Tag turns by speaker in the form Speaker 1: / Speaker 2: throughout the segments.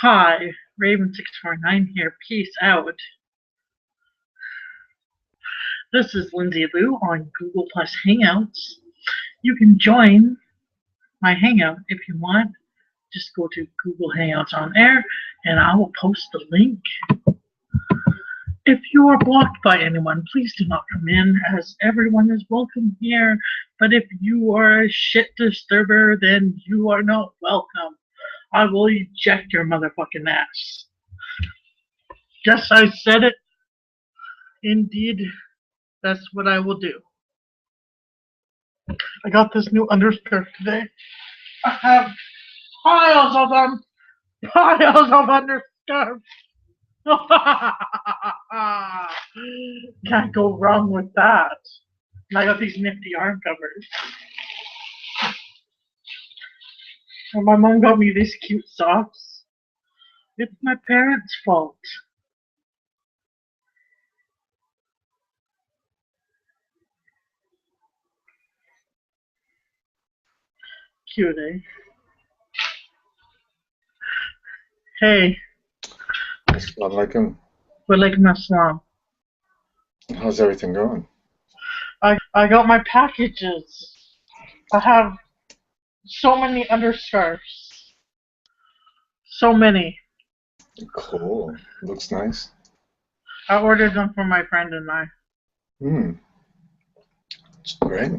Speaker 1: Hi, Raven649 here. Peace out. This is Lindsay Lou on Google Plus Hangouts. You can join my Hangout if you want. Just go to Google Hangouts on air and I will post the link. If you are blocked by anyone, please do not come in, as everyone is welcome here. But if you are a shit disturber, then you are not welcome. I will eject your motherfucking ass. Yes, I said it. Indeed, that's what I will do. I got this new underskirt today. I have piles of them. Piles of underskirts. Can't go wrong with that. And I got these nifty arm covers. And my mom got me these cute socks. It's my parents' fault. Cute, eh? Hey,
Speaker 2: Assalamu alaikum.
Speaker 1: walaikum assalam.
Speaker 2: How's everything going?
Speaker 1: I got my packages. I have so many underscarves. So many.
Speaker 2: Cool. Looks nice.
Speaker 1: I ordered them for my friend and I.
Speaker 2: That's great.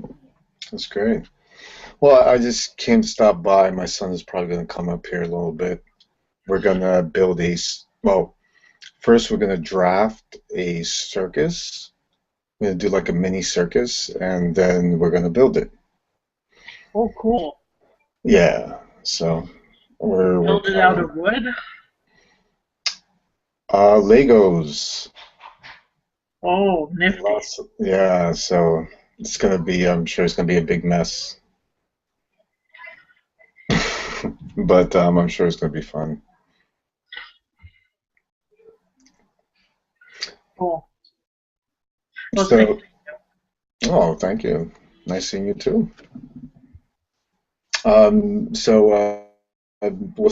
Speaker 2: That's great. Well, I just came to stop by. My son is probably going to come up here a little bit. We're going to build first we're going to draft a circus. We're going to do like a mini circus, and then we're going to build it.
Speaker 1: Oh, cool.
Speaker 2: Yeah, so we're
Speaker 1: Build it out of wood?
Speaker 2: Legos.
Speaker 1: Oh, nifty.
Speaker 2: Yeah, so it's going to be, I'm sure it's going to be a big mess. But I'm sure it's going to be fun.
Speaker 1: Cool. Well,
Speaker 2: So, oh, thank you. Nice seeing you too. What's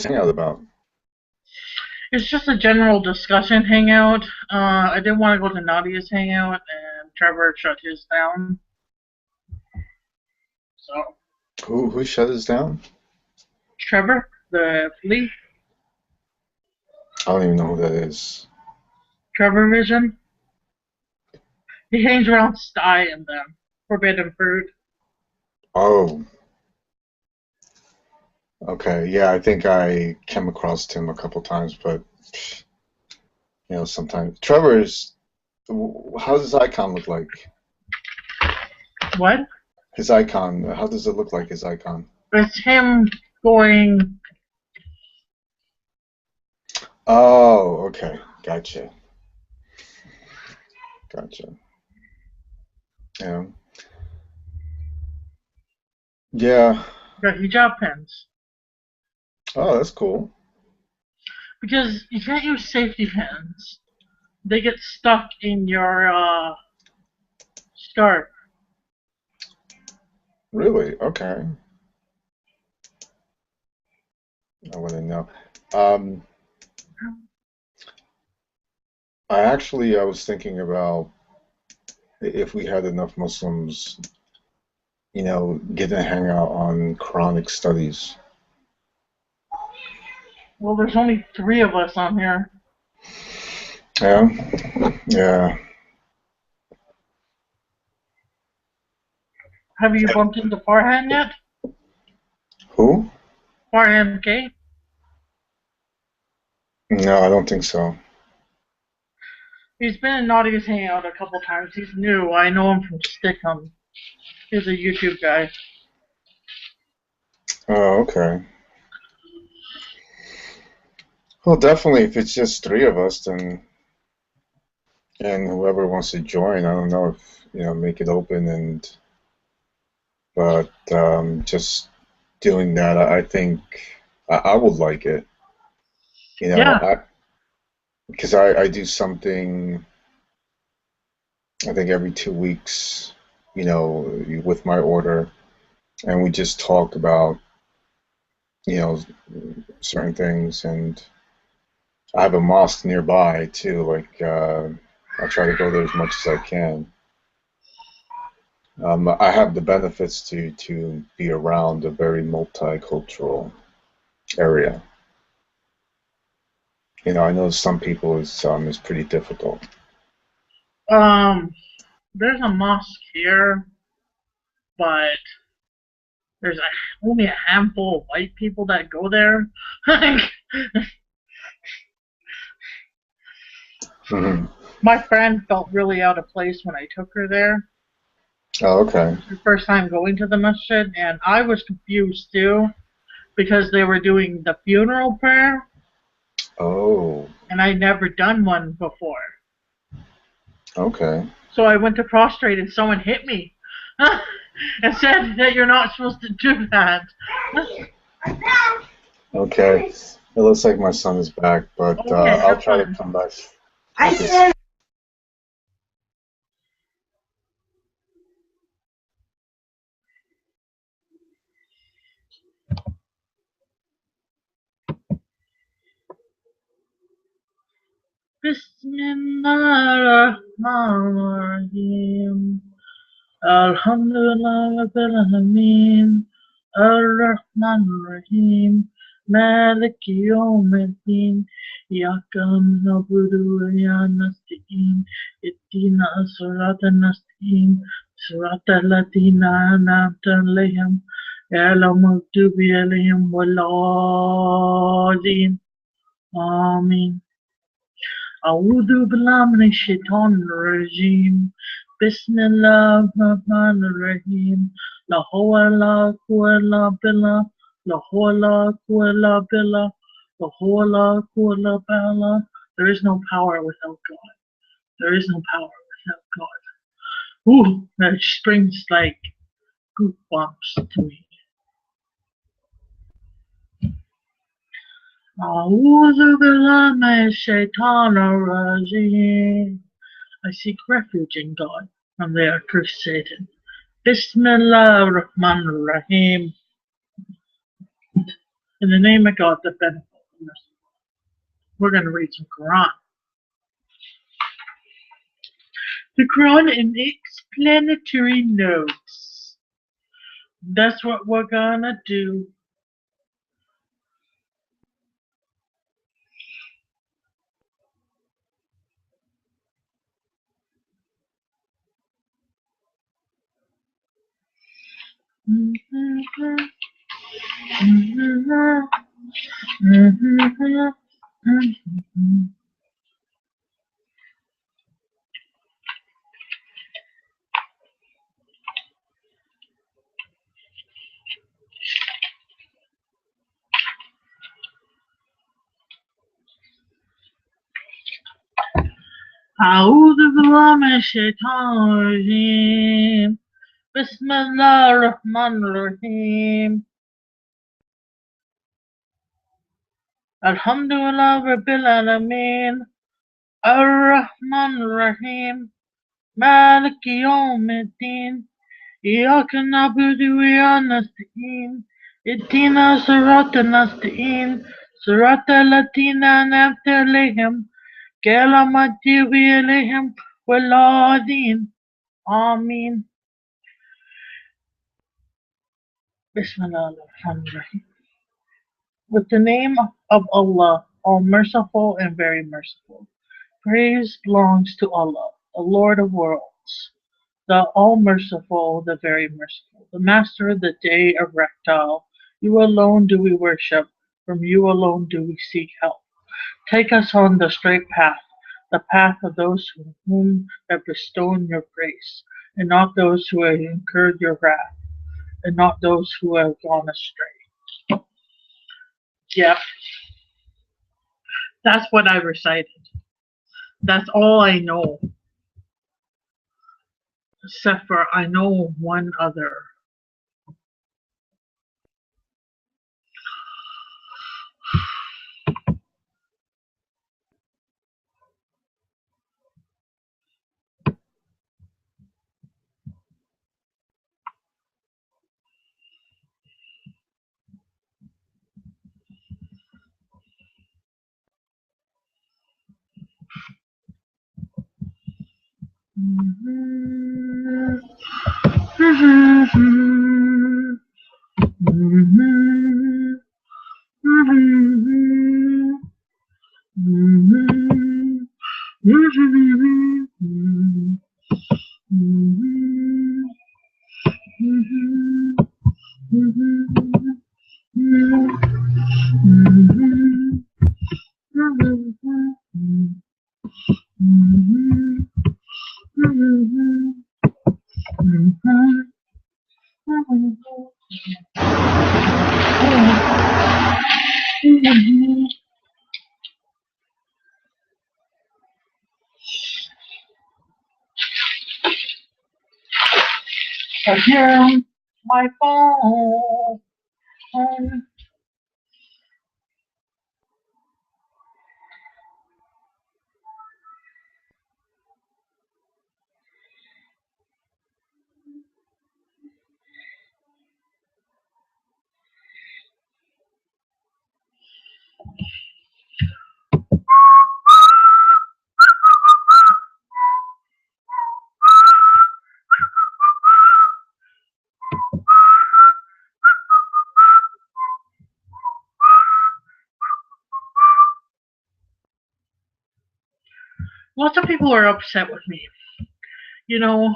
Speaker 2: the hangout about?
Speaker 1: it's just a general discussion hangout. I didn't want to go to Nadia's hangout, and Trevor shut his down. So.
Speaker 2: Who shut us down?
Speaker 1: Trevor, the flea.
Speaker 2: I don't even know who that is.
Speaker 1: Trevor Vision. He hangs around Sty and them. Forbidden Fruit.
Speaker 2: Oh, okay. Yeah, I think I came across him a couple times, but sometimes Trevor's. How does his icon look like?
Speaker 1: What?
Speaker 2: His icon. How does it look like? His icon.
Speaker 1: It's him going.
Speaker 2: Oh, okay. Gotcha. Yeah. Yeah.
Speaker 1: Got hijab pins.
Speaker 2: Oh, that's cool.
Speaker 1: Because you can't use safety pins. They get stuck in your scarf.
Speaker 2: Really? Okay. I wouldn't know. I was thinking about if we had enough Muslims, getting a hangout on Quranic studies.
Speaker 1: Well, there's only 3 of us on here.
Speaker 2: Yeah? Yeah.
Speaker 1: Have you bumped into Farhan yet?
Speaker 2: Who?
Speaker 1: Farhan K?
Speaker 2: No, I don't think so.
Speaker 1: He's been in Nadia's hangout a couple times. He's new. I know him from Stickum. He's a YouTube guy.
Speaker 2: Oh, okay. Well, definitely, if it's just 3 of us, then, and whoever wants to join, I don't know if, make it open but just doing that, I think I would like it.
Speaker 1: Yeah.
Speaker 2: Because I do something, I think every 2 weeks, with my order, and we just talk about, certain things, and I have a mosque nearby too. Like I try to go there as much as I can. I have the benefits to be around a very multicultural area. I know some people it's pretty difficult.
Speaker 1: Um, there's a mosque here, but there's only a handful of white people that go there.
Speaker 2: Hmm.
Speaker 1: My friend felt really out of place when I took her there.
Speaker 2: Oh, okay.
Speaker 1: Her first time going to the masjid, and I was confused too because they were doing the funeral prayer,
Speaker 2: Oh,
Speaker 1: and I'd never done one before.
Speaker 2: okay.
Speaker 1: So I went to prostrate, and someone hit me and said that you're not supposed to do that.
Speaker 2: Okay. It looks like my son is back, but
Speaker 1: Okay,
Speaker 2: I'll
Speaker 1: have
Speaker 2: try to
Speaker 1: fun.
Speaker 2: come back. Okay.
Speaker 1: Bismillahirrahmanirrahim. Alhamdulillah Rabbil Alameen. Ar-Rahmanir-Rahim. Maliki Yawmiddin. Iyyaka na'budu wa iyyaka nasta'in. Ihdina as-sirata al-mustaqim. Sirata allatheena an'amta alayhim. Ghayril maghdubi alayhim wal-dhalin. Amin. أعوذ بالله من الشيطان الرجيم. بسم الله الرحمن الرحيم. لا حول ولا قوة إلا بالله. لا حول ولا قوة إلا بالله. لا حول ولا قوة إلا بالله. There is no power without God. There is no power without God. Ooh, that springs like goosebumps to me. أعوذ بالله من الشيطان الرجيم. I seek refuge in God from the accursed Satan. Bismillah ar-Rahman ar-Rahim. In the name of God, the Beneficent. We're going to read some Quran. The Quran in explanatory notes. That's what we're going to do. أعوذ بالله من الشيطان الرجيم. بسم الله الرحمن الرحيم. الحمد لله رب العالمين. الرحمن الرحيم. مالك يوم الدين. إياك نعبد وإياك نستعين. اهدنا صراط المستقيم. صراط الذين أنعمت عليهم غير المغضوب عليهم ولا الضالين. آمين. Bismillahirrahmanirrahim. With the name of Allah, all merciful and very merciful. Praise belongs to Allah, the Lord of worlds, the all-merciful, the very merciful, the master of the day of rectile. You alone do we worship, from you alone do we seek help. Take us on the straight path, the path of those whom have bestowed your grace, and not those who have incurred your wrath, and not those who have gone astray. Yep, that's what I recited. That's all I know, except for I know one other. Mhm. Mhm. Mhm. Mhm. Mhm. Mhm. Mhm. Mhm. Mhm. Mhm. Mhm. Mhm. Mhm. Mhm. I hear my phone. Lots of people are upset with me. You know,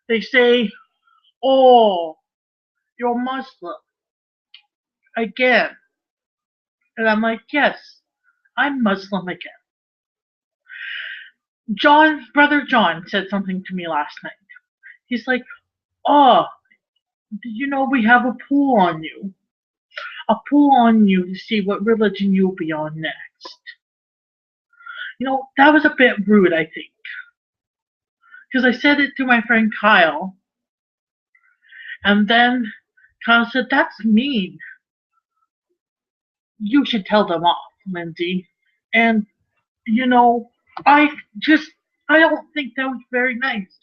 Speaker 1: they say, "Oh, you're Muslim again," and I'm like, "Yes, I'm Muslim again." Brother John, said something to me last night. He's like, "Oh, did you know we have a poll on you? A poll on you to see what religion you'll be on next." That was a bit rude, I think, because I said it to my friend Kyle, and then Kyle said, "That's mean. You should tell them off, Lindsay." And you know, I just I don't think that was very nice.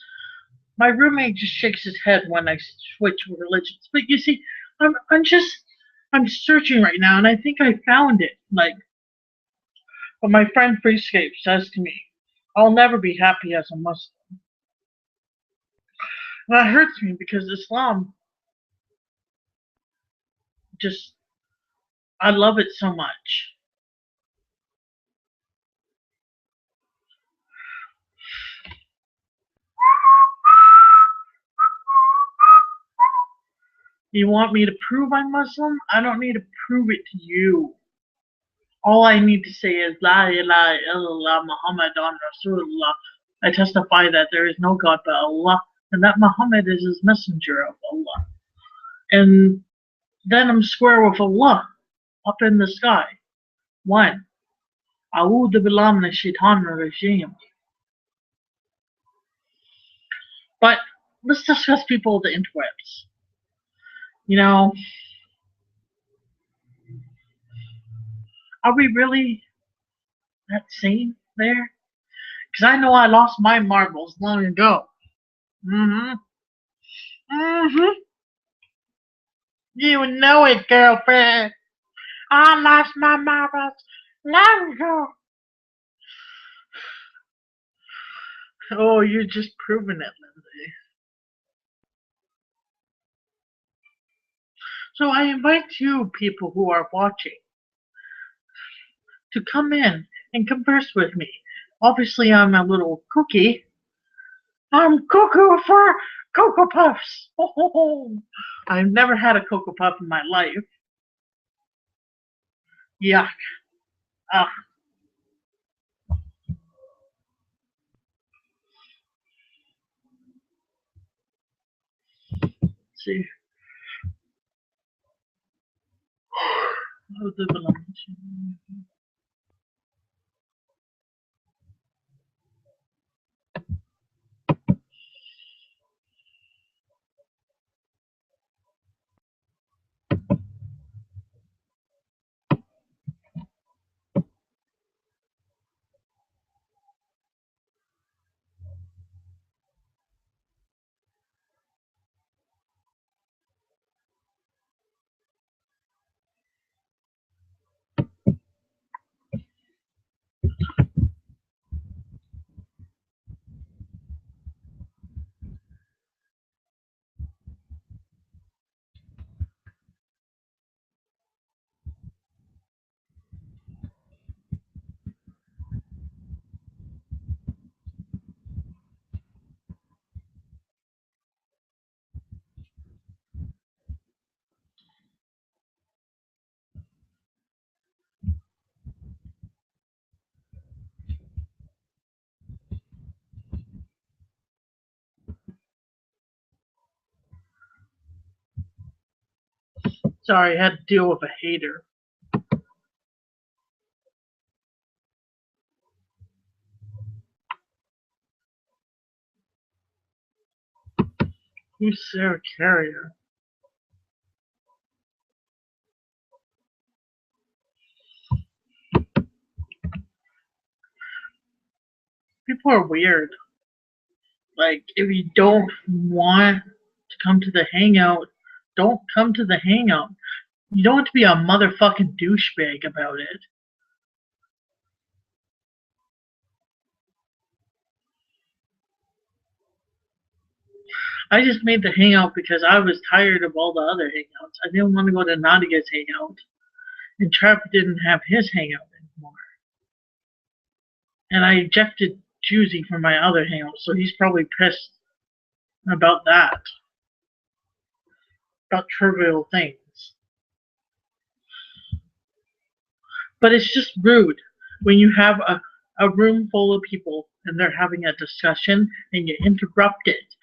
Speaker 1: My roommate just shakes his head when I switch religions. But you see, I'm searching right now, and I think I found it. But my friend Freescape says to me, "I'll never be happy as a Muslim." And that hurts me because Islam just I love it so much. You want me to prove I'm Muslim? I don't need to prove it to you. All I need to say is La ilaha illallah Muhammadan Rasulullah. I testify that there is no God but Allah, and that Muhammad is his messenger of Allah. And then I'm square with Allah up in the sky. One. A'udhu billah minash shaitanir rajim. But let's discuss people of the interwebs. You know, are we really that sane there? Because I know I lost my marbles long ago. Mm-hmm. Mm-hmm. You know it, girlfriend. I lost my marbles long ago. Oh, you're just proving it, Lindsay. So I invite you, people who are watching, to come in and converse with me. Obviously, I'm a little cookie. I'm cuckoo for Cocoa Puffs. Oh, I've never had a Cocoa Puff in my life. Yuck. Ah, see. Sorry, I had to deal with a hater. Who's Sarah Carrier? People are weird. Like, if you don't want to come to the hangout, don't come to the hangout. You don't have to be a motherfucking douchebag about it. I just made the hangout because I was tired of all the other hangouts. I didn't want to go to Nadia's hangout, and Trap didn't have his hangout anymore. And I ejected Juicy from my other hangout, so he's probably pissed about that. About trivial things. But it's just rude when you have a room full of people and they're having a discussion and you interrupt it.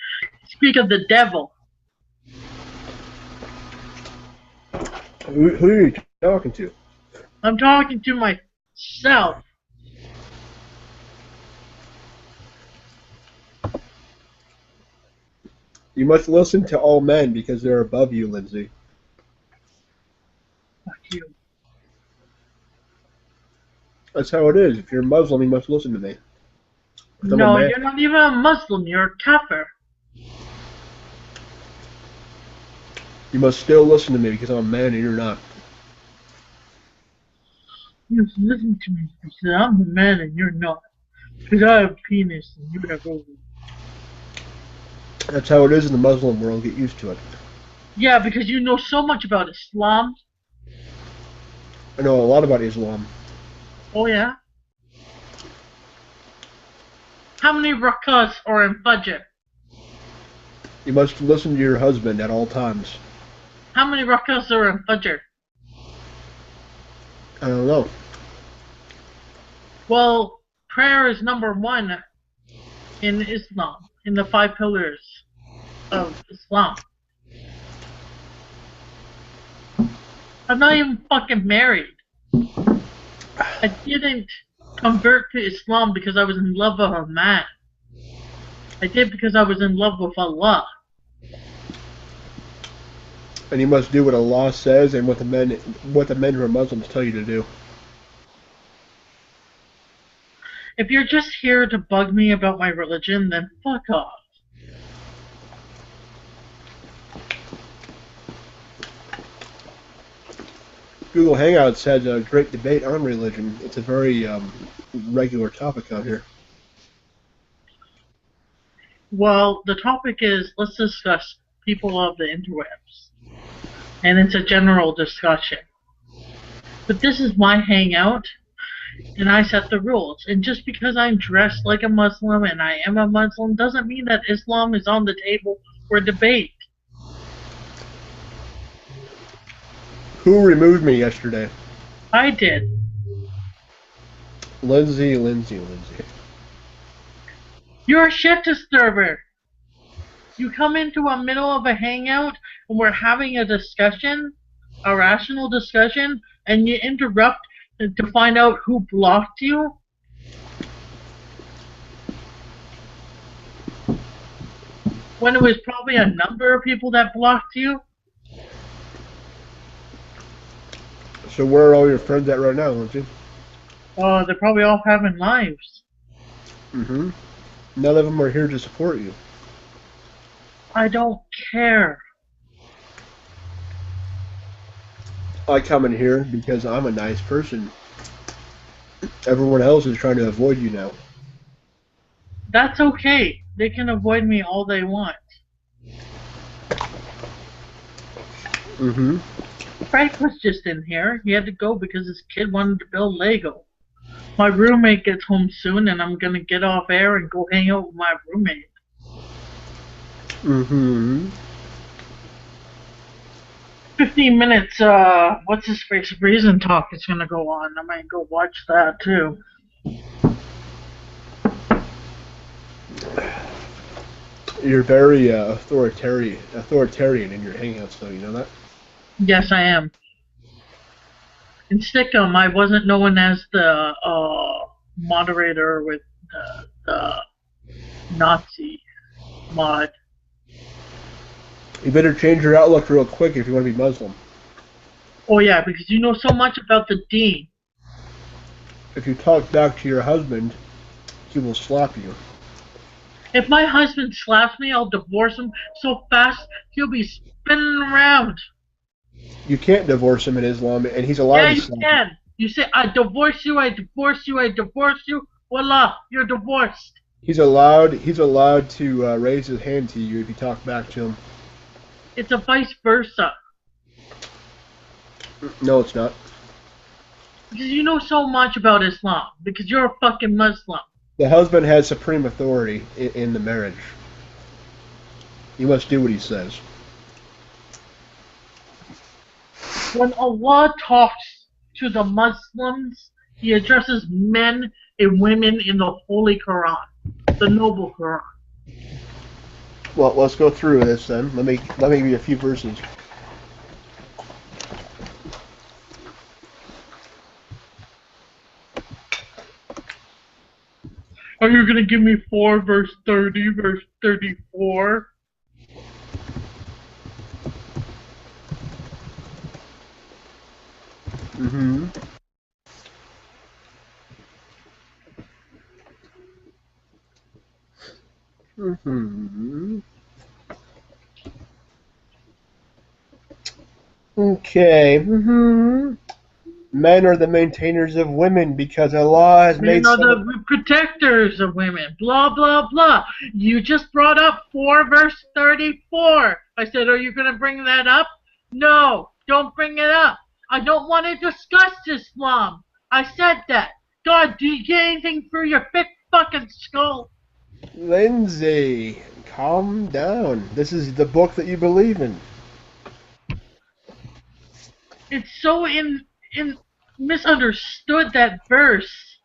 Speaker 1: Speak of the devil.
Speaker 3: Who are you talking to?
Speaker 1: I'm talking to myself.
Speaker 3: You must listen to all men because they're above you, Lindsay.
Speaker 1: Fuck you.
Speaker 3: That's how it is. If you're Muslim, you must listen to me.
Speaker 1: No, you're not even a Muslim. You're a kafir.
Speaker 3: You must still listen to me because I'm a man and you're not.
Speaker 1: You must listen to me because I'm a man and you're not. Because I have a penis and you have ovaries.
Speaker 3: That's how it is in the Muslim world. Get used to it.
Speaker 1: Yeah, because you know so much about Islam.
Speaker 3: I know a lot about Islam.
Speaker 1: Oh, yeah? How many rakahs are in Fajr?
Speaker 3: You must listen to your husband at all times.
Speaker 1: How many rakahs are in Fajr?
Speaker 3: I don't know.
Speaker 1: Well, prayer is number one in Islam, in the 5 pillars of Islam. I'm not even fucking married. I didn't convert to Islam because I was in love with a man. I did because I was in love with Allah.
Speaker 3: And you must do what Allah says and what the men who are Muslims tell you to do.
Speaker 1: If you're just here to bug me about my religion, then fuck off.
Speaker 3: Google Hangouts has a great debate on religion. It's a very regular topic out here.
Speaker 1: Well, the topic is, let's discuss people of the interwebs. And it's a general discussion. But this is my hangout, and I set the rules. And just because I'm dressed like a Muslim and I am a Muslim doesn't mean that Islam is on the table for debate.
Speaker 3: Who removed me yesterday?
Speaker 1: I did.
Speaker 3: Lindsay.
Speaker 1: You're a shit disturber. You come into the middle of a hangout and we're having a discussion, a rational discussion, and you interrupt to find out who blocked you? When it was probably a number of people that blocked you?
Speaker 3: So where are all your friends at right now, Lindsay?
Speaker 1: They're probably all having lives.
Speaker 3: Mm-hmm. None of them are here to support you.
Speaker 1: I don't care.
Speaker 3: I come in here because I'm a nice person. Everyone else is trying to avoid you now.
Speaker 1: That's okay. They can avoid me all they want.
Speaker 3: Mm-hmm.
Speaker 1: Frank was just in here. He had to go because his kid wanted to build Lego. My roommate gets home soon and I'm gonna get off air and go hang out with my roommate.
Speaker 3: Mm-hmm.
Speaker 1: 15 minutes, what's his face? Reason Talk is gonna go on. I might go watch that too.
Speaker 3: You're very authoritarian in your hangouts, though. You know that?
Speaker 1: Yes, I am. In Stickum, I wasn't known as the moderator with the Nazi mod.
Speaker 3: You better change your outlook real quick if you want to be Muslim.
Speaker 1: Oh yeah, because you know so much about the Dean.
Speaker 3: If you talk back to your husband, he will slap you.
Speaker 1: If my husband slaps me, I'll divorce him so fast he'll be spinning around.
Speaker 3: You can't divorce him in Islam, and he's allowed
Speaker 1: Yeah,
Speaker 3: to
Speaker 1: you
Speaker 3: slap you.
Speaker 1: can. You say, I divorce you, I divorce you, I divorce you. Voila, you're divorced.
Speaker 3: He's allowed. He's allowed to raise his hand to you if you talk back to him.
Speaker 1: It's a vice versa.
Speaker 3: No, it's not.
Speaker 1: Because you know so much about Islam. Because you're a fucking Muslim.
Speaker 3: The husband has supreme authority in the marriage. You must do what he says.
Speaker 1: When Allah talks to the Muslims, He addresses men and women in the Holy Quran, the Noble Quran.
Speaker 3: Well, let's go through this then. Let me read a few verses.
Speaker 1: Are you going to give me 4 verse 30, verse 34?
Speaker 3: Mm-hmm. Mm-hmm. Okay. Mm-hmm. Men are the maintainers of women because Allah has
Speaker 1: Men
Speaker 3: made
Speaker 1: are
Speaker 3: some.
Speaker 1: the protectors of women. Blah, blah, blah. You just brought up 4 verse 34. I said, are you going to bring that up? No, don't bring it up. I don't want to discuss Islam. I said that. God, do you get anything through your thick fucking skull?
Speaker 3: Lindsay, calm down. This is the book that you believe in.
Speaker 1: It's so in misunderstood, that verse.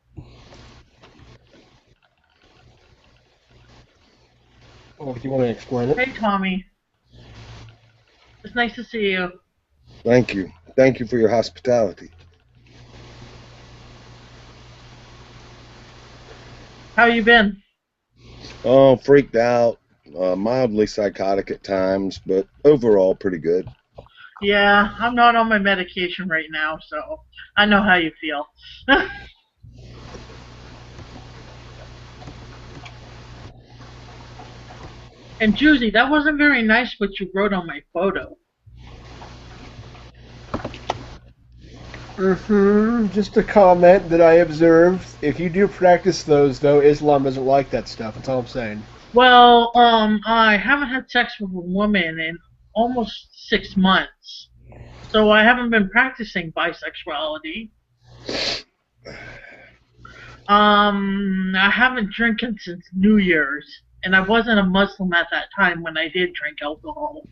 Speaker 3: Oh, do you want to explain it?
Speaker 1: Hey, Tommy. It's nice to see you.
Speaker 4: Thank you. Thank you for your hospitality.
Speaker 1: How you been?
Speaker 4: Oh, freaked out, mildly psychotic at times, but overall pretty good.
Speaker 1: Yeah, I'm not on my medication right now, so I know how you feel. And Juicy, that wasn't very nice what you wrote on my photo.
Speaker 3: Just a comment that I observed. If you do practice those, though, Islam doesn't like that stuff. That's all I'm saying.
Speaker 1: Well, I haven't had sex with a woman in almost 6 months, so I haven't been practicing bisexuality. I haven't drinking since New Year's, and I wasn't a Muslim at that time when I did drink alcohol.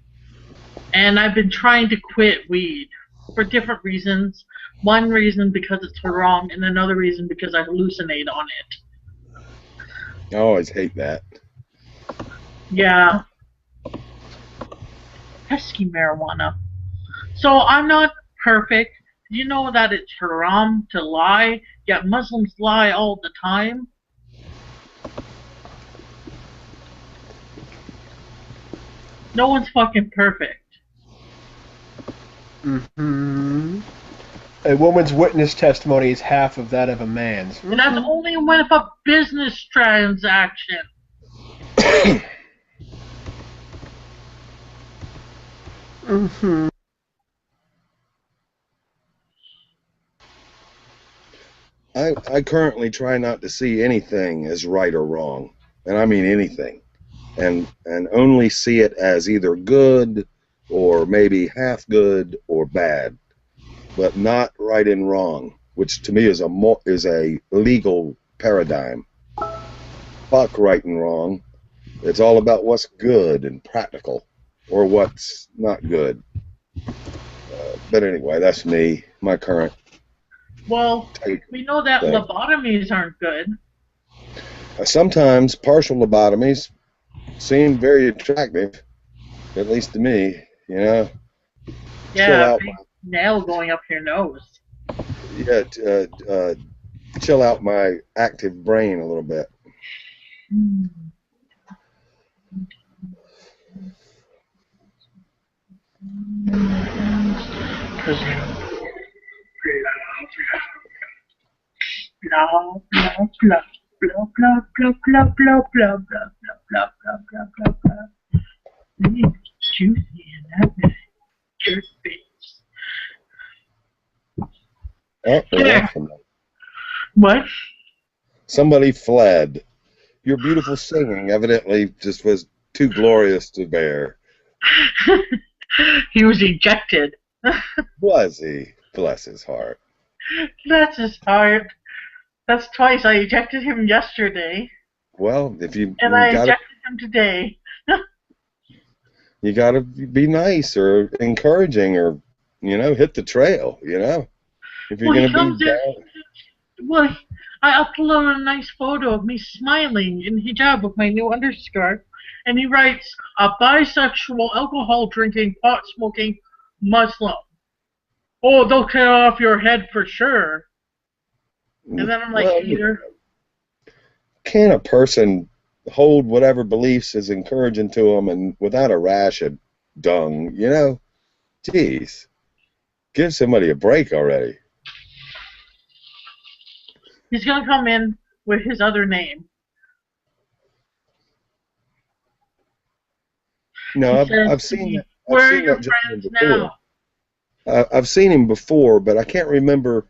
Speaker 1: And I've been trying to quit weed for different reasons. One reason because it's haram, and another reason because I hallucinate on it.
Speaker 4: I always hate that.
Speaker 1: Yeah. Pesky marijuana. So I'm not perfect. You know that it's haram to lie, yet Muslims lie all the time. No one's fucking perfect.
Speaker 3: A woman's witness testimony is half of that of a man's.
Speaker 1: And that's only when it's a business transaction.
Speaker 4: I currently try not to see anything as right or wrong, and I mean anything, and only see it as either good or maybe half good or bad, but not right and wrong, which to me is a legal paradigm. Fuck right and wrong. It's all about what's good and practical, or what's not good. But anyway, that's me, my current
Speaker 1: Well,
Speaker 4: take
Speaker 1: we know that
Speaker 4: thing.
Speaker 1: lobotomies aren't good.
Speaker 4: Sometimes partial lobotomies seem very attractive, at least to me, you know. chill
Speaker 1: Yeah,
Speaker 4: out
Speaker 1: big nail going up your nose.
Speaker 4: yeah, chill out my active brain a little bit.
Speaker 1: Because blah blah blah blah blah blah blah blah blah blah blah blah blah blah blah blah. It's juicy and that jerk face.
Speaker 4: Oh, we
Speaker 1: There.
Speaker 4: lost somebody.
Speaker 1: What?
Speaker 4: Somebody fled. Your beautiful singing evidently just was too glorious to bear.
Speaker 1: He was ejected.
Speaker 4: Was he? Bless his heart.
Speaker 1: That's his heart. That's twice. I ejected him yesterday,
Speaker 4: Well, if you
Speaker 1: and I
Speaker 4: gotta
Speaker 1: ejected him today.
Speaker 4: you gotta be nice or encouraging or hit the trail. If you're
Speaker 1: Well, he
Speaker 4: gonna be
Speaker 1: comes in.
Speaker 4: down.
Speaker 1: Well, I uploaded a nice photo of me smiling in hijab with my new underskirt, and he writes, "A bisexual, alcohol drinking, pot smoking Muslim. Oh, they'll cut off your head for sure." And then I'm like,
Speaker 4: Well,
Speaker 1: Peter,
Speaker 4: can a person hold whatever beliefs is encouraging to them and without a rash of dung? Geez, give somebody a break already.
Speaker 1: he's gonna come in with his other name.
Speaker 4: No,
Speaker 1: He
Speaker 4: I've
Speaker 1: says
Speaker 4: I've
Speaker 1: to
Speaker 4: seen
Speaker 1: me,
Speaker 4: that. I've
Speaker 1: "Where are
Speaker 4: seen
Speaker 1: your
Speaker 4: that gentleman
Speaker 1: friends
Speaker 4: before.
Speaker 1: now?"
Speaker 4: I've seen him before, but I can't remember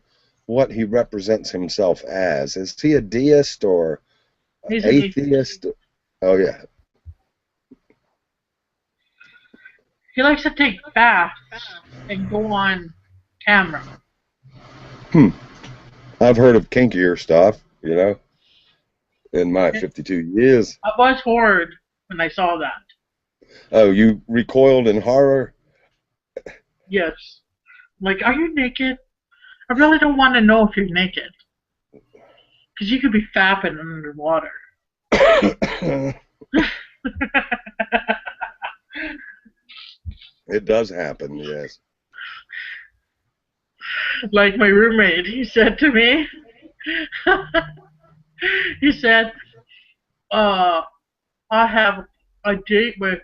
Speaker 4: what he represents himself as. Is he a deist or
Speaker 1: He's an atheist.
Speaker 4: atheist? Oh yeah.
Speaker 1: He likes to take baths and go on camera.
Speaker 4: Hmm. I've heard of kinkier stuff, in my 52 years.
Speaker 1: I was horrid when I saw that.
Speaker 4: Oh, you recoiled in horror?
Speaker 1: Yes. Like, are you naked? I really don't want to know if you're naked. Because you could be fapping underwater.
Speaker 4: It does happen, yes.
Speaker 1: Like my roommate, he said to me, he said, I have a date with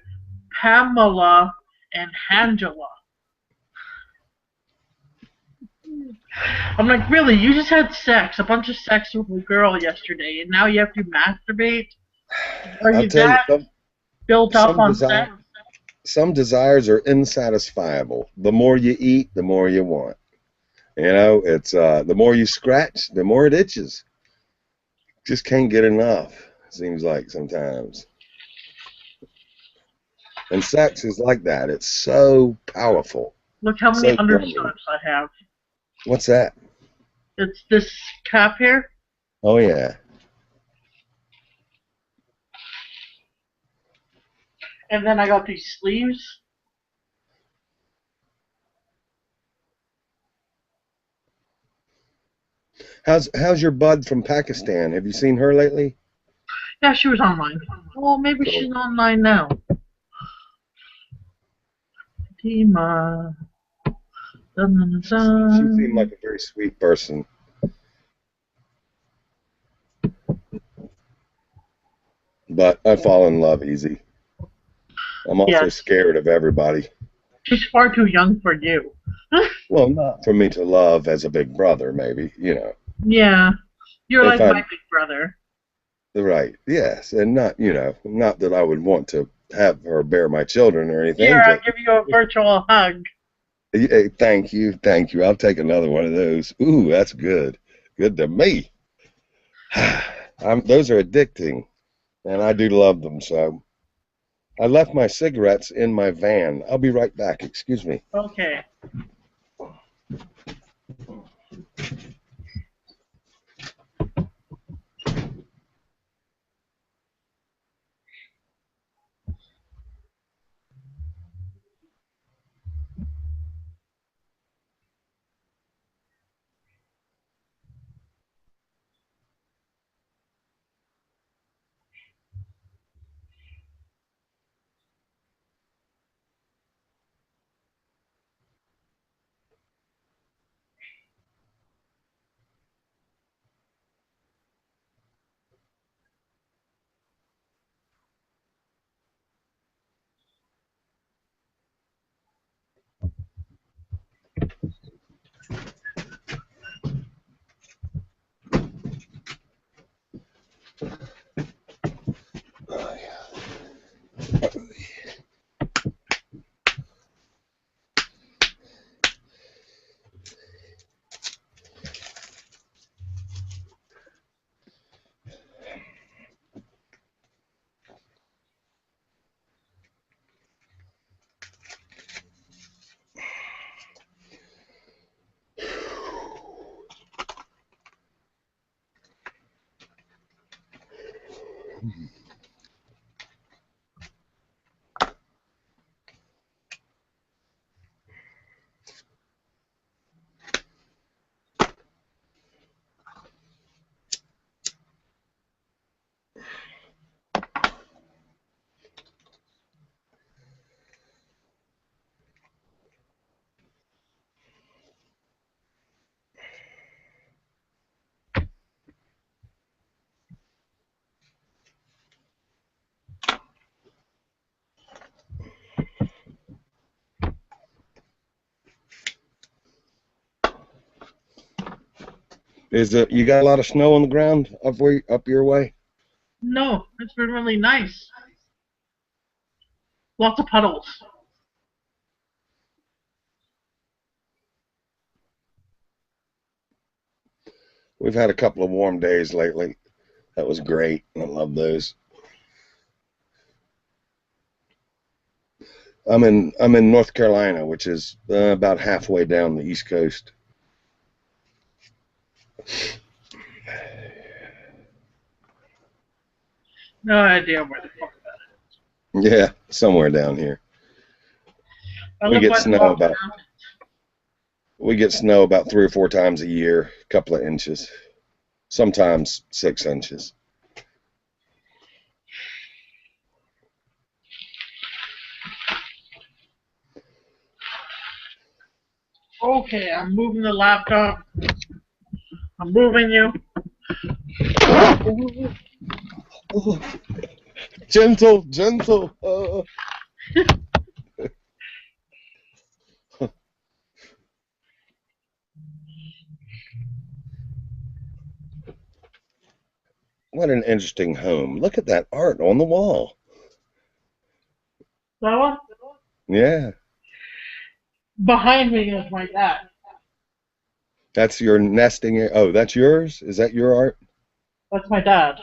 Speaker 1: Pamela and Angela. I'm like, really? You just had sex, a bunch of sex with a girl yesterday, and now you have to masturbate? Are
Speaker 4: I'll
Speaker 1: you
Speaker 4: tell you,
Speaker 1: that built up
Speaker 4: some
Speaker 1: on
Speaker 4: desire,
Speaker 1: sex?
Speaker 4: some desires are insatisfiable. The more you eat, the more you want. It's the more you scratch, the more it itches. Just can't get enough. Seems like sometimes. And sex is like that. It's so powerful,
Speaker 1: Look how many
Speaker 4: so drumming.
Speaker 1: undershirts I have.
Speaker 4: What's that?
Speaker 1: It's this cap here,
Speaker 4: Oh yeah.
Speaker 1: and then I got these sleeves.
Speaker 4: How's your bud from Pakistan? Have you seen her lately?
Speaker 1: Yeah, she was online. Well, maybe
Speaker 4: Cool.
Speaker 1: she's online now. Fatima. Dun, dun,
Speaker 4: She seemed like
Speaker 1: dun.
Speaker 4: a very sweet person. But I fall in love easy. I'm also
Speaker 1: Yes,
Speaker 4: scared of everybody.
Speaker 1: she's far too young for you.
Speaker 4: Well, not for me to love as a big brother, maybe.
Speaker 1: Yeah, you're
Speaker 4: If
Speaker 1: like my
Speaker 4: I'm
Speaker 1: big brother.
Speaker 4: right, yes, and not that I would want to have her bear my children or
Speaker 1: Here,
Speaker 4: anything.
Speaker 1: I'll
Speaker 4: Just,
Speaker 1: give you a virtual hug.
Speaker 4: hey, thank you, thank you. I'll take another one of those. Ooh, that's good. Good to me. Those are addicting, and I do love them. So I left my cigarettes in my van. I'll be right back. Excuse me.
Speaker 1: Okay.
Speaker 4: Is it? You got a lot of snow on the ground up your way?
Speaker 1: No, it's been really nice. Lots of puddles.
Speaker 4: We've had a couple of warm days lately. That was great. I love those. I'm in North Carolina, which is about halfway down the East Coast.
Speaker 1: No idea where the fuck that is.
Speaker 4: Yeah, somewhere down here.
Speaker 1: I
Speaker 4: We
Speaker 1: live
Speaker 4: get
Speaker 1: by the
Speaker 4: snow
Speaker 1: Rocky
Speaker 4: about
Speaker 1: Mountains.
Speaker 4: we get snow about 3 or 4 times a year, a couple of inches, sometimes 6 inches.
Speaker 1: Okay, I'm moving the laptop. I'm moving you.
Speaker 4: Oh, gentle, gentle. What an interesting home. Look at that art on the wall.
Speaker 1: That one?
Speaker 4: Yeah,
Speaker 1: Behind me is my dad.
Speaker 4: that's your nesting area. Oh, that's yours? Is that your art?
Speaker 1: That's my dad.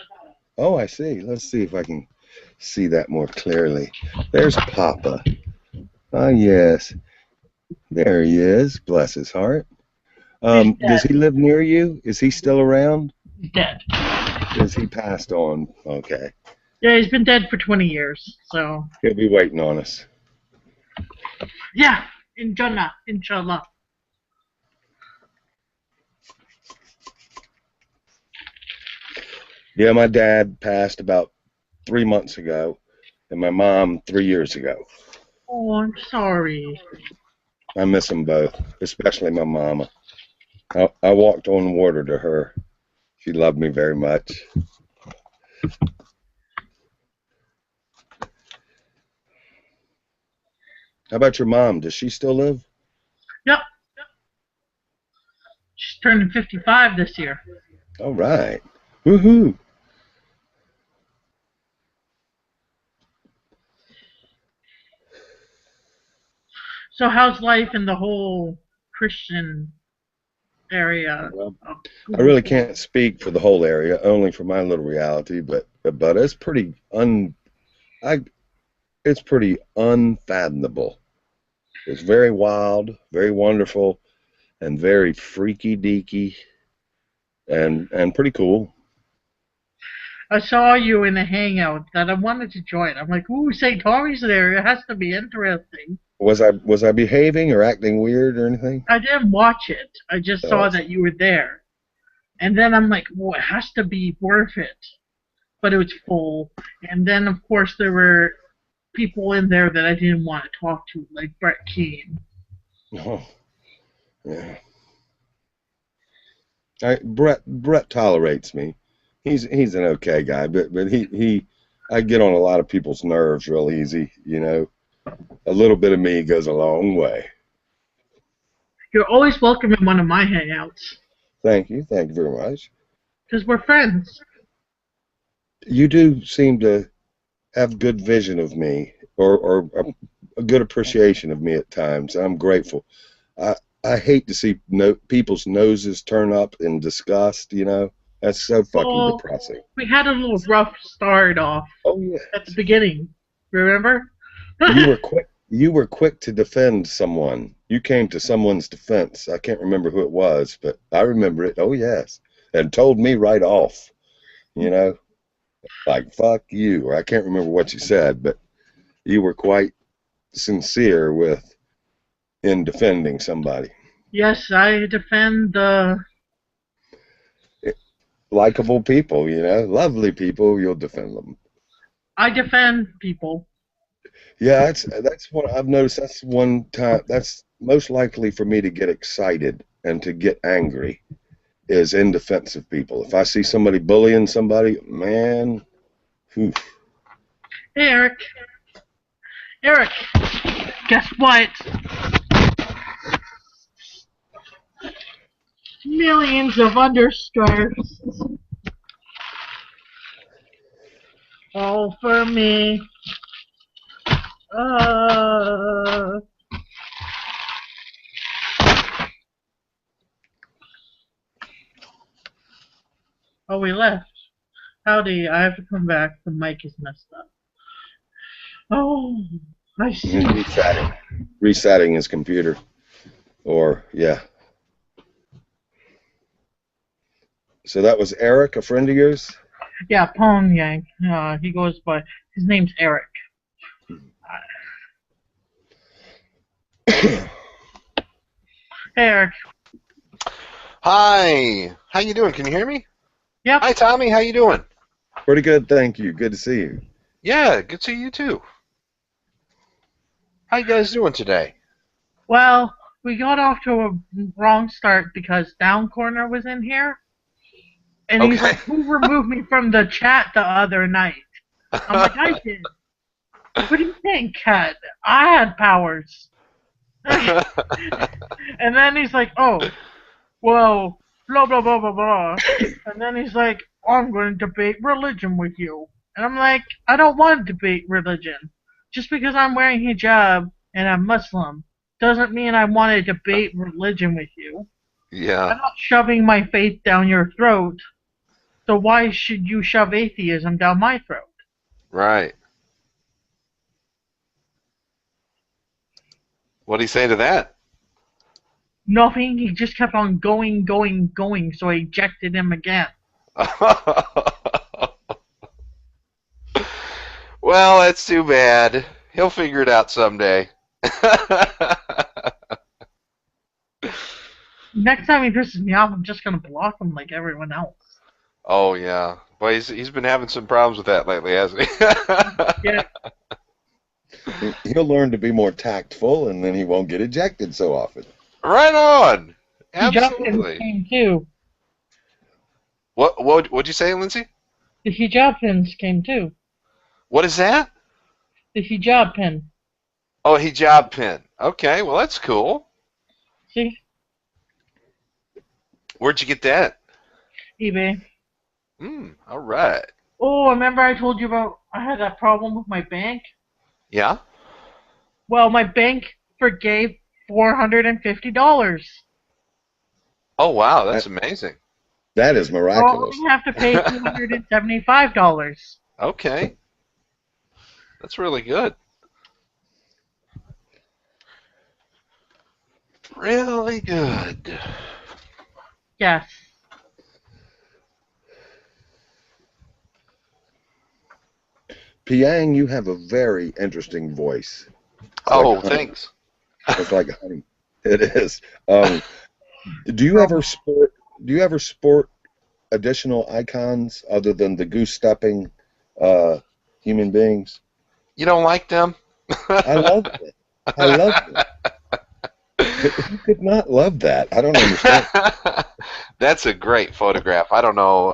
Speaker 4: Oh, I see. Let's see if I can see that more clearly. There's Papa. Ah, yes. There he is. Bless his heart.
Speaker 1: He's
Speaker 4: Does
Speaker 1: dead.
Speaker 4: he live near you? Is he still around?
Speaker 1: He's dead.
Speaker 4: Is he passed on? Okay.
Speaker 1: Yeah, he's been dead for 20 years. So,
Speaker 4: He'll be waiting on us.
Speaker 1: yeah, in Jannah, inshallah.
Speaker 4: Yeah, my dad passed about 3 months ago, and my mom 3 years ago.
Speaker 1: Oh, I'm sorry.
Speaker 4: I miss them both, especially my mama. I walked on water to her. She loved me very much. How about your mom? Does she still live?
Speaker 1: Yep, she's turning 55 this year.
Speaker 4: All right. Woohoo.
Speaker 1: So, how's life in the whole Christian area
Speaker 4: Well,
Speaker 1: of
Speaker 4: I
Speaker 1: Google?
Speaker 4: really can't speak for the whole area, only for my little reality, but it's pretty I it's pretty unfathomable. It's very wild, very wonderful, and very freaky deaky, and pretty cool.
Speaker 1: I saw you in a hangout that I wanted to join. I'm like, ooh, St. Tommy's there. It has to be interesting.
Speaker 4: Was I behaving or acting weird or anything?
Speaker 1: I didn't watch it. I just
Speaker 4: Oh,
Speaker 1: saw that you were there. And then I'm like, well, it has to be worth it. But it was full. And then, of course, there were people in there that I didn't want to talk to, like Brett Keane.
Speaker 4: oh, yeah. Brett tolerates me. He's an okay guy, but he I get on a lot of people's nerves real easy. A little bit of me goes a long way.
Speaker 1: You're always welcome in one of my hangouts.
Speaker 4: Thank you very much.
Speaker 1: Because we're friends.
Speaker 4: You do seem to have good vision of me, or a good appreciation of me at times. I'm grateful. I I hate to see people's noses turn up in disgust. That's so fucking
Speaker 1: Well,
Speaker 4: depressing.
Speaker 1: we had a little rough start off
Speaker 4: Oh yeah.
Speaker 1: at the beginning. Remember?
Speaker 4: You were quick. You were quick to defend someone. You came to someone's defense. I can't remember who it was, but I remember it. Oh yes, and told me right off. You know, Like, fuck you. Or I can't remember what you said, but you were quite sincere in defending somebody.
Speaker 1: Yes, I defend the.
Speaker 4: Likable people, lovely people, you'll defend them.
Speaker 1: I defend people.
Speaker 4: Yeah, that's what I've noticed. That's one time. That's most likely for me to get excited and to get angry is in defense of people. If I see somebody bullying somebody, man, whew.
Speaker 1: Hey, Eric. Eric, guess what? Millions of underscores. All for me. Uh, oh, we left. Howdy, I have to come back. The mic is messed up. Oh, I see.
Speaker 4: Resetting his computer, or yeah. So that was Eric, a friend of yours?
Speaker 1: Yeah, Pong Yang. He goes by. His name's Eric. Hey, Eric.
Speaker 5: Hi. How you doing? Can you hear me?
Speaker 1: Yep.
Speaker 5: Hi, Tommy. How you doing?
Speaker 4: Pretty good, thank you. Good to see you.
Speaker 5: Yeah, good to see you too. How you guys doing today?
Speaker 1: Well, we got off to a wrong start because Down Corner was in here. And he's
Speaker 5: Okay.
Speaker 1: like, who removed me from the chat the other night? I'm like, I did. What do you think, Kat? I had powers. And then he's like, oh, well, blah, blah, blah, blah, blah. And then he's like, I'm going to debate religion with you. And I'm like, I don't want to debate religion. Just because I'm wearing hijab and I'm Muslim doesn't mean I want to debate religion with you.
Speaker 5: Yeah.
Speaker 1: I'm not shoving my faith down your throat. So why should you shove atheism down my throat?
Speaker 5: Right. What do you say to that?
Speaker 1: Nothing. He just kept on going, going, going. So I ejected him again.
Speaker 5: Well, that's too bad. He'll figure it out someday.
Speaker 1: Next time he pisses me off, I'm just gonna block him like everyone else.
Speaker 5: Oh yeah. Boy, he's been having some problems with that lately, hasn't he?
Speaker 1: Yeah.
Speaker 4: He'll learn to be more tactful, and then he won't get ejected so often.
Speaker 5: Right on.
Speaker 1: Hijab pins
Speaker 5: Absolutely.
Speaker 1: came too.
Speaker 5: What'd you say, Lindsay?
Speaker 1: The hijab pins came too.
Speaker 5: What is that?
Speaker 1: The hijab pin.
Speaker 5: Oh, hijab pin. Okay, well that's cool.
Speaker 1: See?
Speaker 5: Where'd you get that?
Speaker 1: eBay.
Speaker 5: All right.
Speaker 1: Oh, remember I told you about I had that problem with my bank?
Speaker 5: Yeah?
Speaker 1: Well, my bank forgave $450.
Speaker 5: Oh, wow, that's amazing.
Speaker 4: That is
Speaker 1: I
Speaker 4: miraculous.
Speaker 1: only have to pay $275.
Speaker 5: Okay. That's really good. Really good.
Speaker 1: Yes.
Speaker 4: Piang, you have a very interesting voice.
Speaker 5: Oh,
Speaker 4: like honey.
Speaker 5: thanks.
Speaker 4: It's like honey. It is. Do you ever sport additional icons other than the goose stepping human beings?
Speaker 5: You don't like them?
Speaker 4: I love it. I love it. Who could not love that? I don't understand.
Speaker 5: That's a great photograph. I don't know.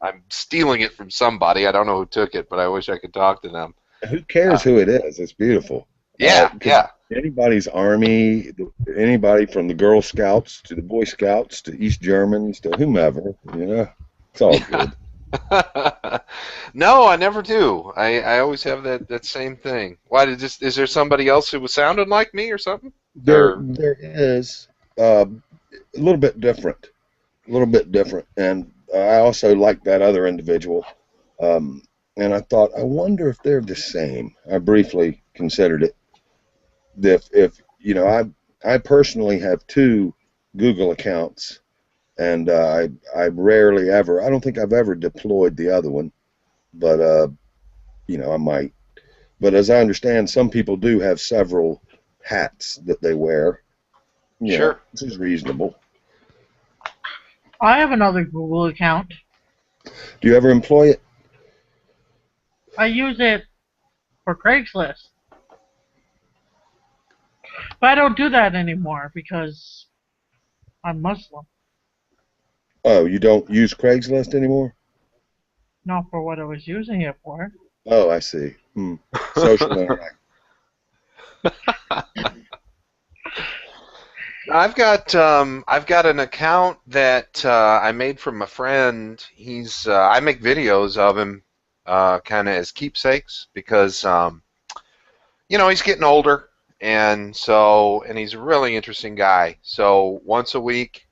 Speaker 5: I'm stealing it from somebody. I don't know who took it, but I wish I could talk to them.
Speaker 4: Who cares who it is? It's beautiful.
Speaker 5: Yeah, yeah.
Speaker 4: Anybody's army, anybody from the Girl Scouts to the Boy Scouts to East Germans to whomever, it's all good.
Speaker 5: No, I never do. I always have that same thing. Why is there somebody else who was sounding like me or something?
Speaker 4: There is a little bit different, and I also like that other individual, and I thought, I wonder if they're the same. I briefly considered it. If I personally have 2 Google accounts, and I rarely ever, I don't think I've ever deployed the other one. but you know, I might. But as I understand, some people do have several hats that they wear. You know,
Speaker 5: Sure.
Speaker 4: which is reasonable.
Speaker 1: I have another Google account.
Speaker 4: Do you ever employ it?
Speaker 1: I use it for Craigslist. But I don't do that anymore because I'm Muslim.
Speaker 4: Oh, you don't use Craigslist anymore?
Speaker 1: Not for what I was using it for.
Speaker 4: Oh, I see. Social interaction.
Speaker 5: I've got an account that I made from a friend. I make videos of him kind of as keepsakes because you know, he's getting older, and he's a really interesting guy. So once a week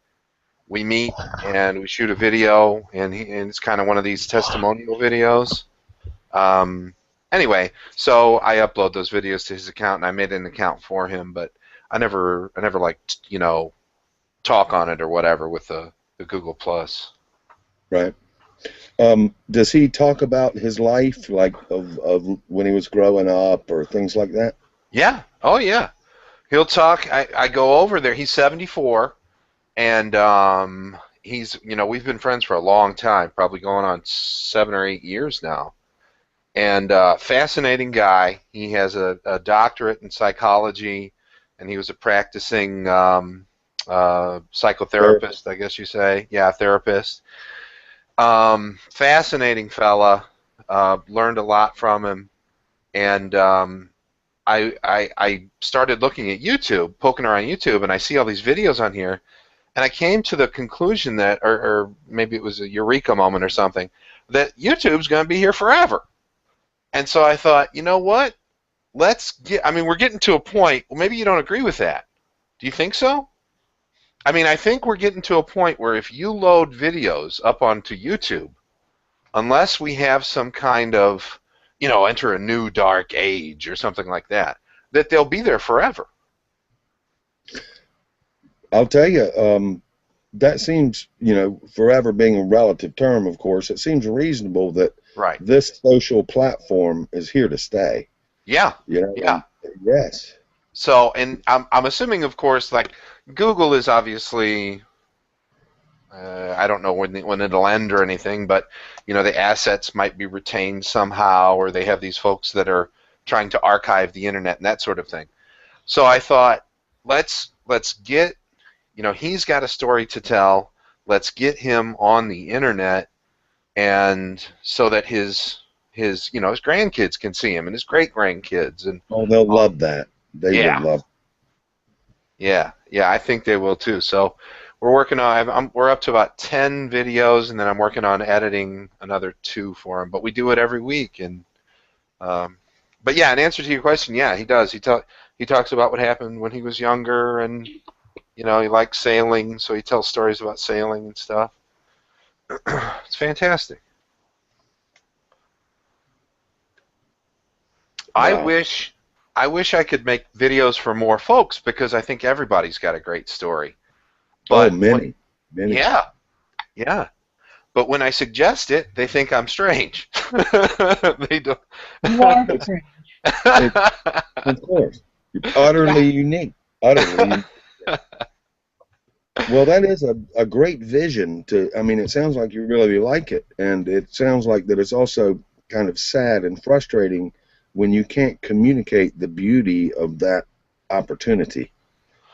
Speaker 5: we meet and we shoot a video, and it's kind of one of these testimonial videos. Um, anyway, so I upload those videos to his account, and I made an account for him, but I never like, you know, talk on it or whatever with the Google Plus.
Speaker 4: Right. Does he talk about his life, like of when he was growing up or things like that?
Speaker 5: Yeah. Oh yeah. He'll talk. I go over there. He's 74, and he's, you know, we've been friends for a long time, probably going on 7 or 8 years now. And fascinating guy. He has a doctorate in psychology, and he was a practicing
Speaker 4: There.
Speaker 5: psychotherapist, I guess you say. Yeah, therapist. Fascinating fella. Learned a lot from him, and I started looking at YouTube, poking around YouTube, and I see all these videos on here, and I came to the conclusion that, or maybe it was a eureka moment or something, that YouTube's going to be here forever. And so I thought, you know what? I mean, we're getting to a point, well, maybe you don't agree with that. Do you think so? I mean, I think we're getting to a point where if you load videos up onto YouTube, unless we have some kind of, you know, enter a new dark age or something like that, that they'll be there forever.
Speaker 4: I'll tell you, that seems, you know, forever being a relative term, of course, it seems reasonable that
Speaker 5: Right.
Speaker 4: this social platform is here to stay.
Speaker 5: Yeah.
Speaker 4: You know,
Speaker 5: Yeah.
Speaker 4: yes.
Speaker 5: So, and I'm assuming, of course, like Google is obviously, I don't know when it'll end or anything, but you know, the assets might be retained somehow, or they have these folks that are trying to archive the internet and that sort of thing. So I thought, let's get, you know, he's got a story to tell. Let's get him on the internet, and so that his you know, his grandkids can see him and his great grandkids, and
Speaker 4: Oh, they'll love that. They would
Speaker 5: yeah.
Speaker 4: love.
Speaker 5: Yeah, yeah, I think they will too. So we're working on. We're up to about 10 videos, and then I'm working on editing another 2 for him. But we do it every week, and but yeah, in answer to your question, yeah, he does. He talks about what happened when he was younger, and you know, he likes sailing, so he tells stories about sailing and stuff. It's fantastic. I
Speaker 4: Wow.
Speaker 5: wish I could make videos for more folks because I think everybody's got a great story.
Speaker 4: Oh,
Speaker 5: But
Speaker 4: many.
Speaker 5: yeah, yeah. But when I suggest it, they think I'm strange. They don't.
Speaker 1: You are strange.
Speaker 4: Of course. Utterly unique. Utterly unique. Well, that is a great vision to, I mean, it sounds like you really like it, and it sounds like that it's also kind of sad and frustrating when you can't communicate the beauty of that opportunity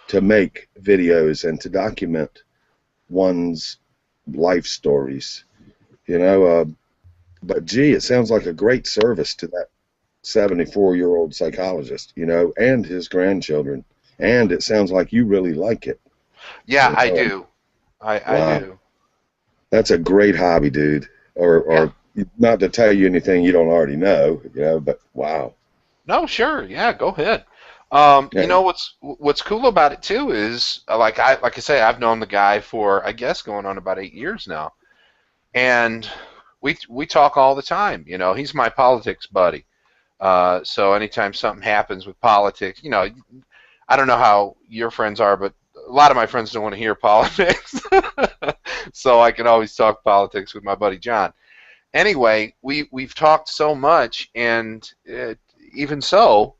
Speaker 4: to make videos and to document one's life stories, you know. But gee, it sounds like a great service to that 74-year-old psychologist, you know, and his grandchildren. And it sounds like you really like it.
Speaker 5: Yeah,
Speaker 4: You
Speaker 5: I
Speaker 4: know?
Speaker 5: do. I
Speaker 4: Wow.
Speaker 5: do.
Speaker 4: That's a great hobby, dude. Or,
Speaker 5: Yeah.
Speaker 4: or not to tell you anything you don't already know, you know, but wow.
Speaker 5: No, sure. Yeah, go ahead.
Speaker 4: Yeah.
Speaker 5: You know what's cool about it too is like I say, I've known the guy for I guess going on about 8 years now, and we talk all the time. You know, he's my politics buddy. So anytime something happens with politics, you know, I don't know how your friends are, but a lot of my friends don't want to hear politics. So I can always talk politics with my buddy John. anyway, we've talked so much, and even so,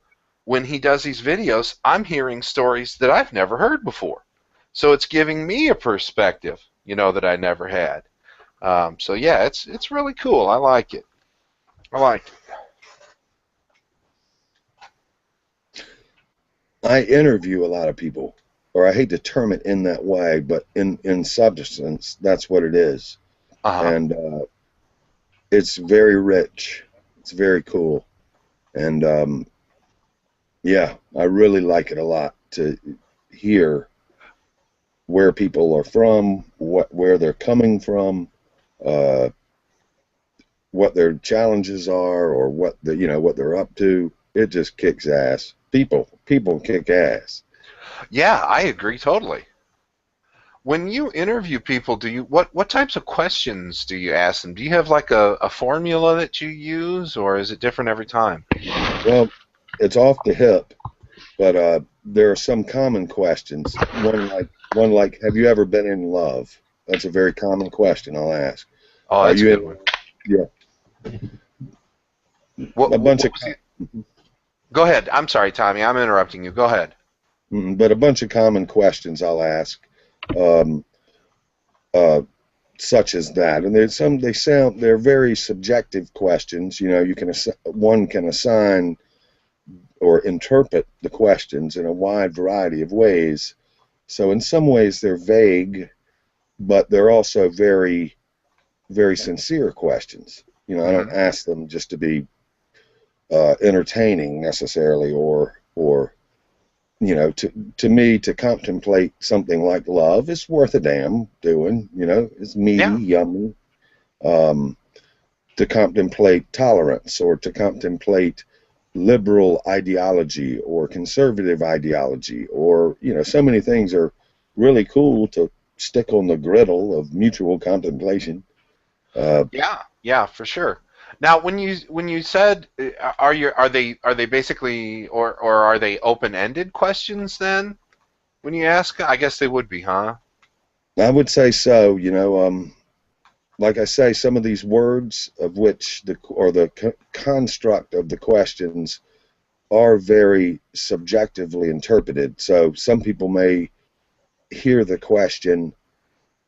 Speaker 5: when he does these videos, I'm hearing stories that I've never heard before. So it's giving me a perspective, that I never had. So yeah, it's really cool. I like it. I like it.
Speaker 4: I interview a lot of people, or I hate to term it in that way, but in substance, that's what it is.
Speaker 5: Uh-huh.
Speaker 4: And it's very rich. It's very cool. And yeah, I really like it a lot to hear where people are from, where they're coming from, uh, what their challenges are, or what what they're up to. It just kicks ass. People kick ass.
Speaker 5: Yeah, I agree totally. When you interview people, what types of questions do you ask them? Do you have like a formula that you use, or is it different every time?
Speaker 4: Well, it's off the hip, but there are some common questions. One like, have you ever been in love? That's a very common question I'll ask.
Speaker 5: Oh,
Speaker 4: Are
Speaker 5: that's a
Speaker 4: you
Speaker 5: good
Speaker 4: in?
Speaker 5: one.
Speaker 4: Yeah,
Speaker 5: What,
Speaker 4: a
Speaker 5: what,
Speaker 4: bunch
Speaker 5: what
Speaker 4: of
Speaker 5: was the, Go ahead. I'm sorry, Tommy. I'm interrupting you. Go ahead.
Speaker 4: but a bunch of common questions I'll ask, um, uh, such as that. And they're very subjective questions. One can assign or interpret the questions in a wide variety of ways. So in some ways they're vague, but they're also very, very sincere questions. I don't
Speaker 5: Hmm.
Speaker 4: ask them just to be entertaining necessarily, or to me, to contemplate something like love is worth a damn doing. It's meaty,
Speaker 5: Yeah.
Speaker 4: yummy. Um, to contemplate tolerance, or to contemplate liberal ideology or conservative ideology, or so many things are really cool to stick on the griddle of mutual contemplation.
Speaker 5: Yeah. Yeah, for sure. Now, when you said are they basically or are they open-ended questions then? When you ask, I guess they would be, huh?
Speaker 4: I would say so. Like I say, some of these words of which the construct of the questions are very subjectively interpreted. So some people may hear the question,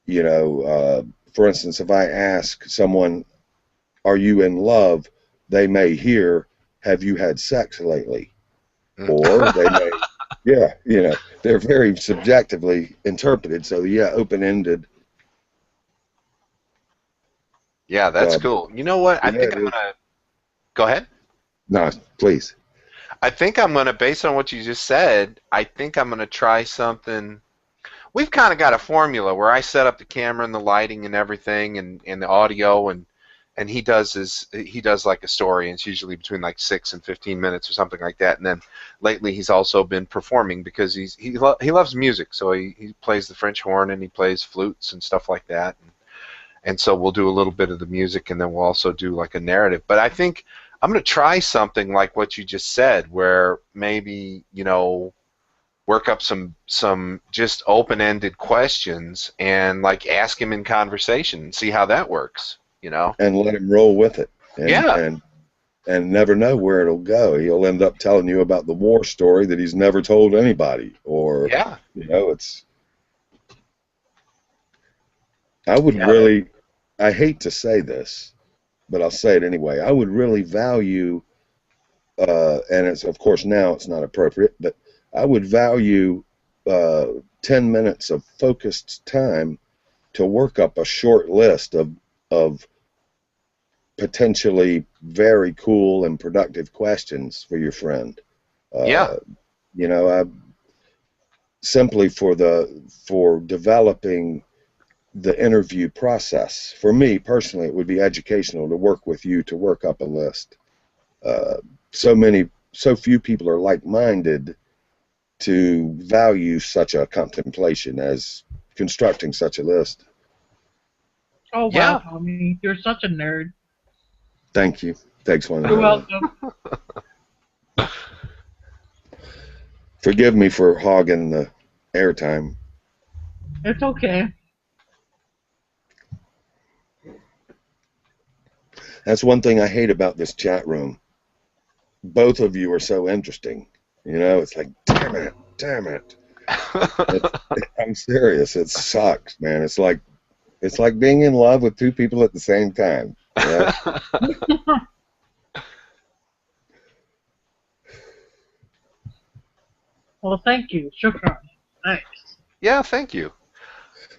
Speaker 4: for instance, if I ask someone, "Are you in love?" they may hear, "Have you had sex lately?"
Speaker 5: Mm.
Speaker 4: Or they may, yeah, they're very subjectively interpreted. So yeah, open-ended.
Speaker 5: Yeah, that's
Speaker 4: Uh,
Speaker 5: cool. You know what? I
Speaker 4: yeah,
Speaker 5: think
Speaker 4: it
Speaker 5: I'm
Speaker 4: is.
Speaker 5: gonna go ahead.
Speaker 4: No, please.
Speaker 5: I think I'm gonna, based on what you just said, I think I'm gonna try something. We've kind of got a formula where I set up the camera and the lighting and everything and the audio and he does like a story, and it's usually between like 6 and 15 minutes or something like that. And then lately he's also been performing because he loves music, so he plays the French horn and he plays flutes and stuff like that. And so we'll do a little bit of the music, and then we'll also do like a narrative. But I think I'm going to try something like what you just said, where maybe work up some just open-ended questions and like ask him in conversation and see how that works.
Speaker 4: And let him roll with it, and
Speaker 5: Yeah,
Speaker 4: and and never know where it'll go. He'll end up telling you about the war story that he's never told anybody, or
Speaker 5: yeah,
Speaker 4: it's. I would
Speaker 5: yeah. That,
Speaker 4: really, I hate to say this, but I'll say it anyway. I would really value, and it's of course now it's not appropriate, but I would value 10 minutes of focused time to work up a short list of potentially very cool and productive questions for your friend.
Speaker 5: yeah,
Speaker 4: Uh, I simply for developing the interview process. For me personally, it would be educational to work with you to work up a list. Uh, so few people are like-minded to value such a contemplation as constructing such a list.
Speaker 1: Oh wow,
Speaker 5: yeah.
Speaker 1: Tommy, you're such a nerd.
Speaker 4: Thank you. Thanks one
Speaker 1: You're
Speaker 4: another.
Speaker 1: welcome.
Speaker 4: Forgive me for hogging the airtime.
Speaker 1: It's okay.
Speaker 4: That's one thing I hate about this chat room. Both of you are so interesting. You know, it's like, damn it, damn it. I'm serious. It sucks, man. It's like being in love with two people at the same time. You know?
Speaker 1: Well, thank you. Shukran. Thanks.
Speaker 5: Yeah, thank you.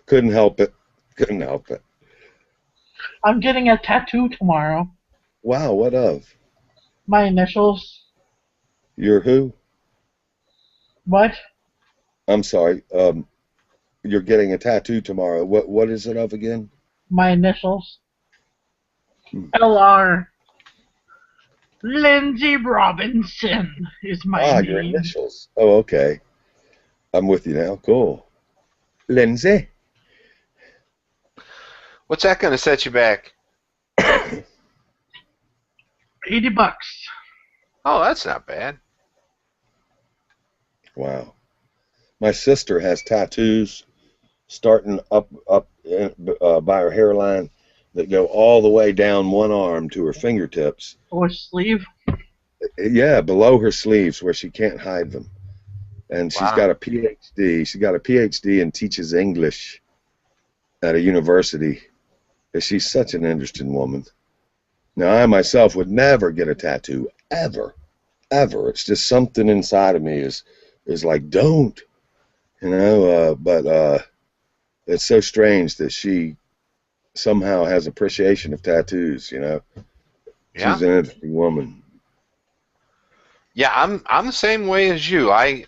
Speaker 4: Couldn't help it. Couldn't help it.
Speaker 1: I'm getting a tattoo tomorrow.
Speaker 4: Wow, what of?
Speaker 1: My initials.
Speaker 4: You're who?
Speaker 1: What?
Speaker 4: I'm sorry. You're getting a tattoo tomorrow. What is it of again?
Speaker 1: My initials.
Speaker 4: Hmm.
Speaker 1: LR. Lindsay Robinson is my name.
Speaker 4: Your initials. Oh, okay. I'm with you now. Cool. Lindsay?
Speaker 5: What's that going to set you back?
Speaker 1: $80.
Speaker 5: Oh, that's not bad.
Speaker 4: Wow. My sister has tattoos starting up by her hairline that go all the way down one arm to her fingertips.
Speaker 1: Or sleeve.
Speaker 4: Yeah, below her sleeves where she can't hide them. And she's got a PhD. She got a PhD and teaches English at a university. She's such an interesting woman. Now, I myself would never get a tattoo, ever, ever. It's just something inside of me is like, don't, you know. But it's so strange that she somehow has appreciation of tattoos. You know,
Speaker 5: Yeah.
Speaker 4: She's an interesting woman.
Speaker 5: Yeah, I'm the same way as you. I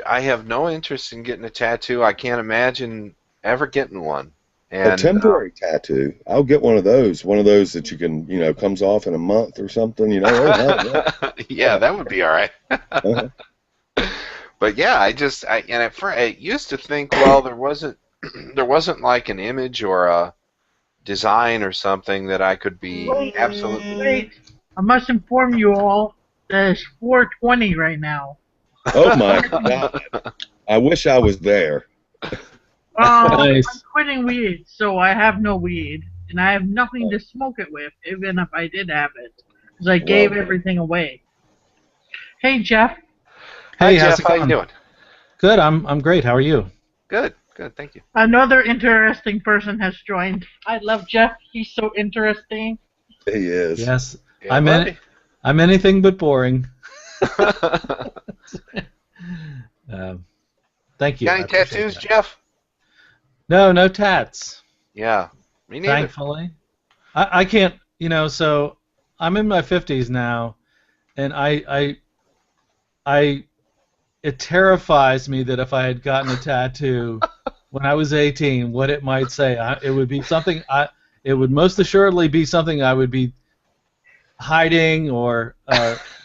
Speaker 5: have no interest in getting a tattoo. I can't imagine ever getting one. And,
Speaker 4: a temporary tattoo. I'll get one of those that you can, you know, comes off in a month or something. You know. Oh,
Speaker 5: yeah, that would be all right.
Speaker 4: uh-huh.
Speaker 5: But yeah, I used to think, well, there wasn't like an image or a design or something that I could be absolutely.
Speaker 1: Wait, I must inform you all that it's 4:20 right now.
Speaker 4: Oh my God! I wish I was there.
Speaker 3: Nice.
Speaker 1: I'm quitting weed, so I have no weed, and I have nothing to smoke it with, even if I did have it, because I gave everything away. Hey, Jeff.
Speaker 5: Hi,
Speaker 6: Hey, how's
Speaker 5: Jeff.
Speaker 6: it
Speaker 5: How
Speaker 6: going?
Speaker 5: you doing?
Speaker 6: Good. I'm great. How are you?
Speaker 5: Good. Thank you.
Speaker 1: Another interesting person has joined. I love Jeff. He's so interesting.
Speaker 4: He is.
Speaker 6: Yes.
Speaker 5: Yeah,
Speaker 6: I'm anything but boring. Thank you.
Speaker 5: Got any
Speaker 6: I appreciate
Speaker 5: tattoos,
Speaker 6: that.
Speaker 5: Jeff?
Speaker 6: No tats.
Speaker 5: Yeah, me neither.
Speaker 6: Thankfully, I can't. You know, so I'm in my 50s now, and it terrifies me that if I had gotten a tattoo when I was 18, what it might say. It would be something. It would most assuredly be something I would be hiding or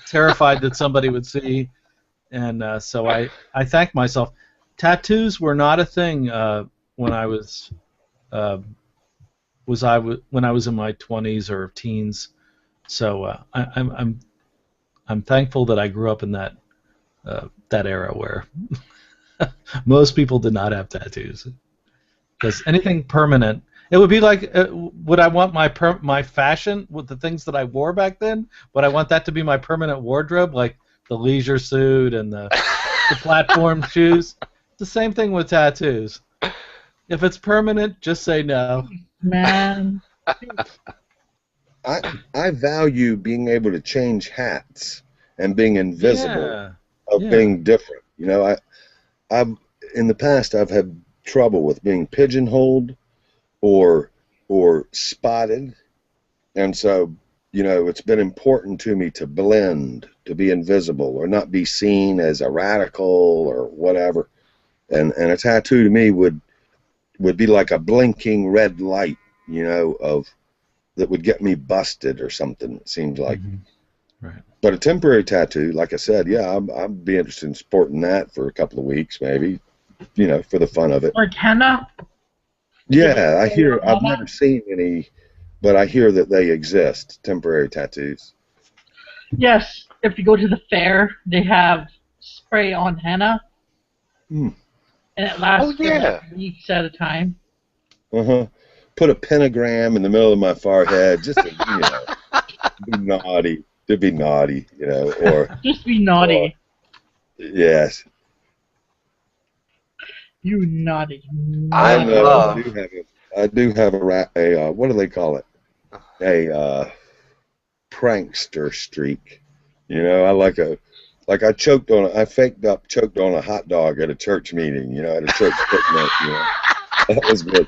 Speaker 6: terrified that somebody would see, and so I thank myself. Tattoos were not a thing when I was when I was in my 20s or teens. So I'm thankful that I grew up in that era where most people did not have tattoos. Because anything permanent, it would be like, would I want my fashion with the things that I wore back then? Would I want that to be my permanent wardrobe, like the leisure suit and the platform shoes? The same thing with tattoos. If it's permanent, just say no.
Speaker 1: Man.
Speaker 4: I value being able to change hats and being invisible of being different. You know, I've in the past I've had trouble with being pigeonholed or spotted, and so, you know, it's been important to me to blend, to be invisible, or not be seen as a radical or whatever. And a tattoo to me would be like a blinking red light, you know, that would get me busted or something. It seems like.
Speaker 6: Mm-hmm. Right.
Speaker 4: But a temporary tattoo, like I said, yeah, I'd be interested in sporting that for a couple of weeks, maybe, you know, for the fun of it.
Speaker 1: Like henna?
Speaker 4: Yeah, I've never seen any, but I hear that they exist, temporary tattoos.
Speaker 1: Yes, if you go to the fair, they have spray on henna. And it lasts for like weeks at a time.
Speaker 4: Uh-huh. put a pentagram in the middle of my forehead, just to, be naughty, or
Speaker 1: Just be naughty.
Speaker 4: yes.
Speaker 1: You naughty.
Speaker 5: I
Speaker 4: And
Speaker 5: love.
Speaker 4: I do have a what do they call it? A prankster streak. I choked on a hot dog at a church meeting, at a church picnic, That was good.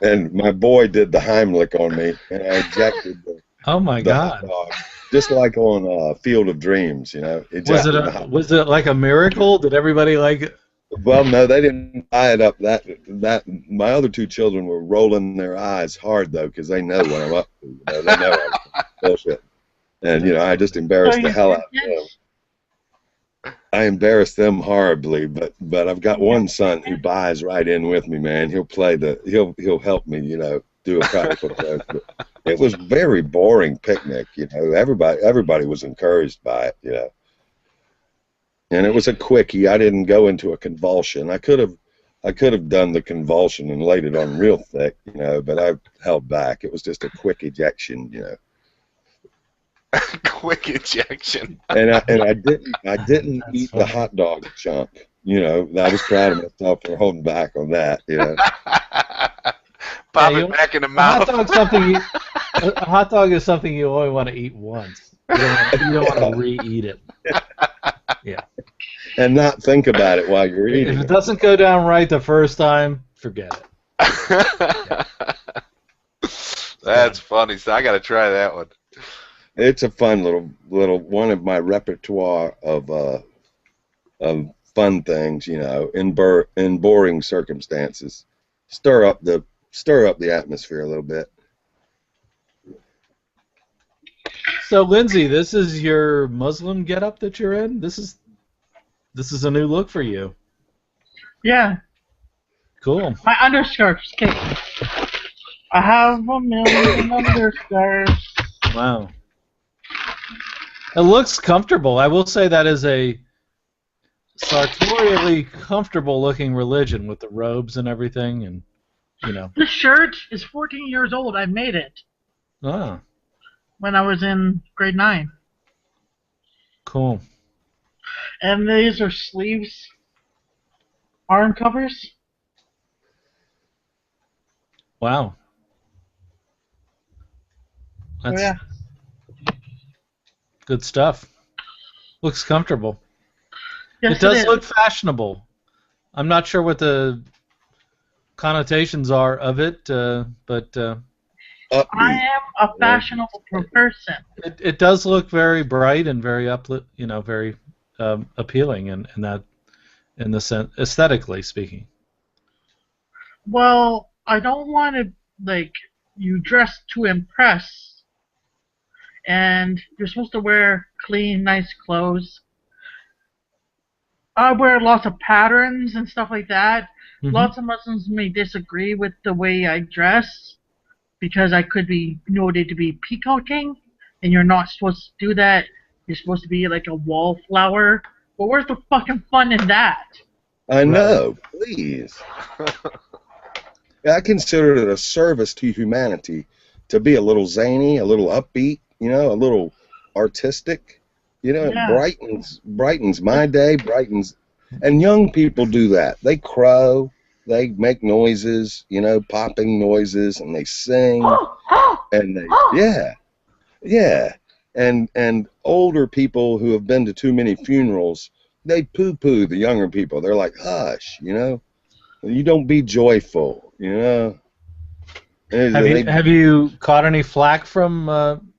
Speaker 4: And my boy did the Heimlich on me, and I ejected
Speaker 6: Oh my
Speaker 4: the hot
Speaker 6: God!
Speaker 4: dog, just like on Field of Dreams, ejected the hot dog.
Speaker 6: Was it like a miracle? Did everybody like it?
Speaker 4: Well, no, they didn't buy it up. That my other two children were rolling their eyes hard though, because they know what I'm up to. They know I'm bullshit, and I just embarrassed the hell out of them. I embarrassed them horribly, but I've got one son who buys right in with me, man. He'll help me, do a practical joke. But it was very boring picnic, Everybody was encouraged by it, And it was a quickie. I didn't go into a convulsion. I could have done the convulsion and laid it on real thick, but I held back. It was just a quick ejection,
Speaker 5: Quick ejection.
Speaker 4: And I didn't
Speaker 6: That's
Speaker 4: eat
Speaker 6: funny.
Speaker 4: the hot dog chunk. I was proud of myself for holding back on that.
Speaker 5: Pop
Speaker 6: Yeah,
Speaker 5: it back in the
Speaker 6: A
Speaker 5: mouth.
Speaker 6: hot dog is something you only want to eat once. You don't want to re-eat it. Yeah.
Speaker 4: And not think about it while you're
Speaker 6: If
Speaker 4: eating
Speaker 6: it
Speaker 4: it.
Speaker 6: doesn't go down right the first time, forget it.
Speaker 5: That's funny. So I got to try that one.
Speaker 4: It's a fun little one of my repertoire of fun things, in boring circumstances. Stir up the atmosphere a little bit.
Speaker 6: So, Lindsay, this is your Muslim getup that you're in. This is a new look for you.
Speaker 1: Yeah,
Speaker 6: Cool.
Speaker 1: my underskirts. Okay. I have a million underskirts.
Speaker 6: Wow. It looks comfortable. I will say that is a sartorially comfortable-looking religion with the robes and everything, and
Speaker 1: This shirt is 14 years old. I made it
Speaker 6: Ah,
Speaker 1: when I was in grade 9.
Speaker 6: cool.
Speaker 1: And these are sleeves, arm covers.
Speaker 6: Wow.
Speaker 1: Oh,
Speaker 6: That's
Speaker 1: yeah.
Speaker 6: good stuff. Looks comfortable.
Speaker 1: Yes,
Speaker 6: It does
Speaker 1: is.
Speaker 6: look fashionable. I'm not sure what the connotations are of it, but
Speaker 1: I
Speaker 4: Upbeat.
Speaker 1: am a fashionable person.
Speaker 6: it does look very bright and very very appealing in the sense, aesthetically speaking.
Speaker 1: Well, I don't want to, you dress to impress. And you're supposed to wear clean, nice clothes. I wear lots of patterns and stuff like that.
Speaker 6: Mhm.
Speaker 1: Lots of Muslims may disagree with the way I dress because I could be noted to be peacocking, and you're not supposed to do that. You're supposed to be like a wallflower. But where's the fucking fun in that?
Speaker 4: I know, please. I consider it a service to humanity to be a little zany, a little upbeat, a little artistic. It
Speaker 1: Yeah.
Speaker 4: brightens my day, and young people do that. They crow, they make noises, popping noises, and they sing, and yeah, and older people who have been to too many funerals, they poo-poo the younger people. They're like, hush, you don't be joyful, And
Speaker 6: Have you caught any flack from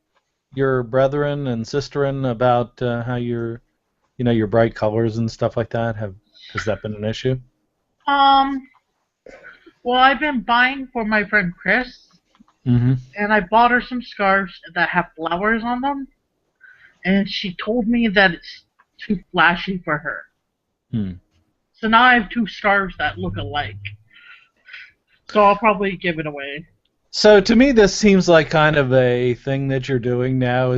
Speaker 6: your brethren and sisterin about how your bright colors and stuff like that? Has that been an issue?
Speaker 1: Well, I've been buying for my friend Chris,
Speaker 6: Mm-hmm.
Speaker 1: and I bought her some scarves that have flowers on them, and she told me that it's too flashy for her.
Speaker 6: Hmm.
Speaker 1: So now I have 2 scarves that look alike. So I'll probably give it away.
Speaker 6: So to me, this seems like kind of a thing that you're doing now.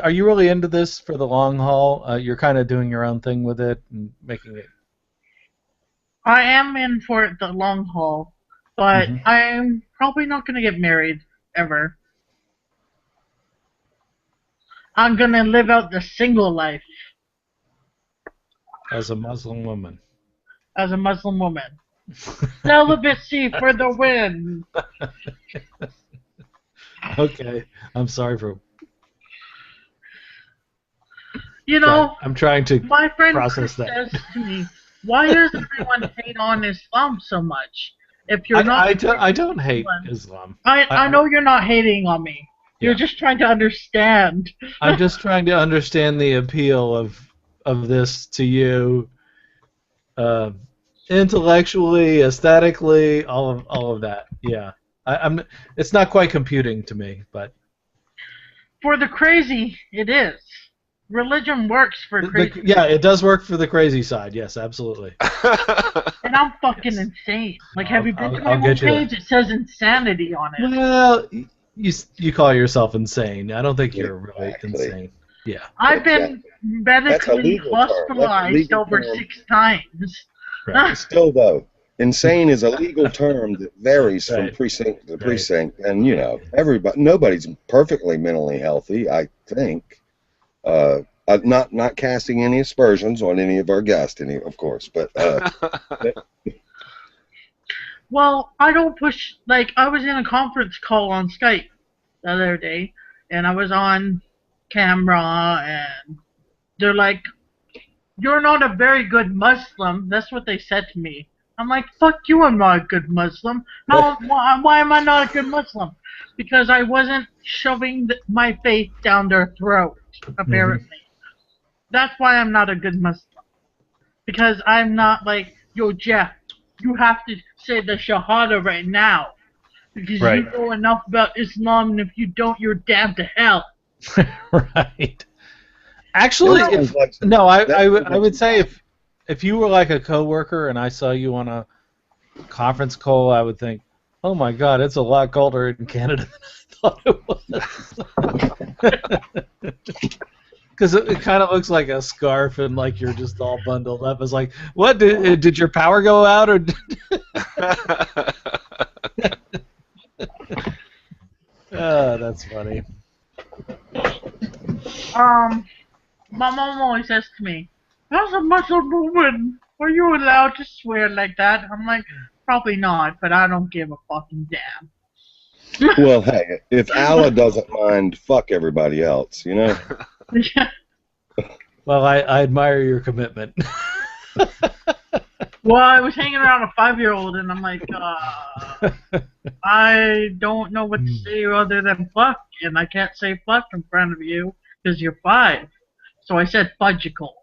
Speaker 6: Are you really into this for the long haul? You're kind of doing your own thing with it and making it.
Speaker 1: I am in for the long haul. But
Speaker 6: Mhm.
Speaker 1: I'm probably not going to get married ever. I'm going to live out the single life
Speaker 6: As a Muslim woman.
Speaker 1: as a Muslim woman. Celibacy for the win.
Speaker 6: Okay, I'm sorry for.
Speaker 1: You know,
Speaker 6: I'm trying to
Speaker 1: my friend
Speaker 6: process
Speaker 1: Chris
Speaker 6: that.
Speaker 1: says to me, why does everyone hate on Islam so much? If you're not
Speaker 6: I don't hate
Speaker 1: Muslim,
Speaker 6: Islam.
Speaker 1: I know you're not hating on me. You're
Speaker 6: Yeah.
Speaker 1: just trying to understand.
Speaker 6: I'm just trying to understand the appeal of this to you, uh, intellectually, aesthetically, all of that. Yeah, I'm. It's not quite computing to me, but
Speaker 1: For the crazy, it is. Religion works for crazy.
Speaker 6: yeah, it does work for the crazy side. Yes, absolutely.
Speaker 1: And I'm fucking
Speaker 6: Yes.
Speaker 1: insane. Like, have you been to my
Speaker 6: I'll get you
Speaker 1: homepage? It says insanity on it.
Speaker 6: Well, you call yourself insane. I don't think you're really
Speaker 4: Exactly.
Speaker 6: insane. Yeah.
Speaker 1: I've been
Speaker 4: That's a
Speaker 1: medically
Speaker 4: legal term. That's a
Speaker 1: hospitalized
Speaker 4: legal
Speaker 1: over
Speaker 4: term.
Speaker 1: 6 times.
Speaker 6: Right.
Speaker 4: Still, though, insane is a legal term that varies from
Speaker 6: Right.
Speaker 4: precinct to
Speaker 6: Right.
Speaker 4: precinct, and nobody's perfectly mentally healthy. I think. Not casting any aspersions on any of our guests, of course, but
Speaker 1: Well, I don't push. Like, I was in a conference call on Skype the other day, and I was on camera, and they're like, "You're not a very good Muslim." That's what they said to me. I'm like, "Fuck you! I'm not a good Muslim. Why am I not a good Muslim? Because I wasn't shoving my faith down their throat. Apparently, that's why I'm not a good Muslim. Because I'm not like, yo, Jeff, you have to say the Shahada right now. Because
Speaker 6: Right.
Speaker 1: you know enough about Islam, and if you don't, you're damned to hell."
Speaker 6: Right. Actually,
Speaker 4: That sounds like some-
Speaker 6: no,
Speaker 4: that sounds
Speaker 6: I
Speaker 4: like
Speaker 6: would
Speaker 4: some
Speaker 6: say if you were like a coworker and I saw you on a conference call, I would think, oh my God, it's a lot colder in Canada than I thought it was. Because it kind of looks like a scarf and like you're just all bundled up. It's like, what did your power go out or? That's funny.
Speaker 1: My mom always says to me, "As a Muslim woman, are you allowed to swear like that?" I'm like, probably not, but I don't give a fucking damn.
Speaker 4: Well, hey, if Allah doesn't mind, fuck everybody else, you know?
Speaker 6: Well, I admire your commitment.
Speaker 1: Well, I was hanging around a 5-year-old, and I'm like, I don't know what to say other than fuck, and I can't say fuck in front of you because you're 5. So I said fudgicle.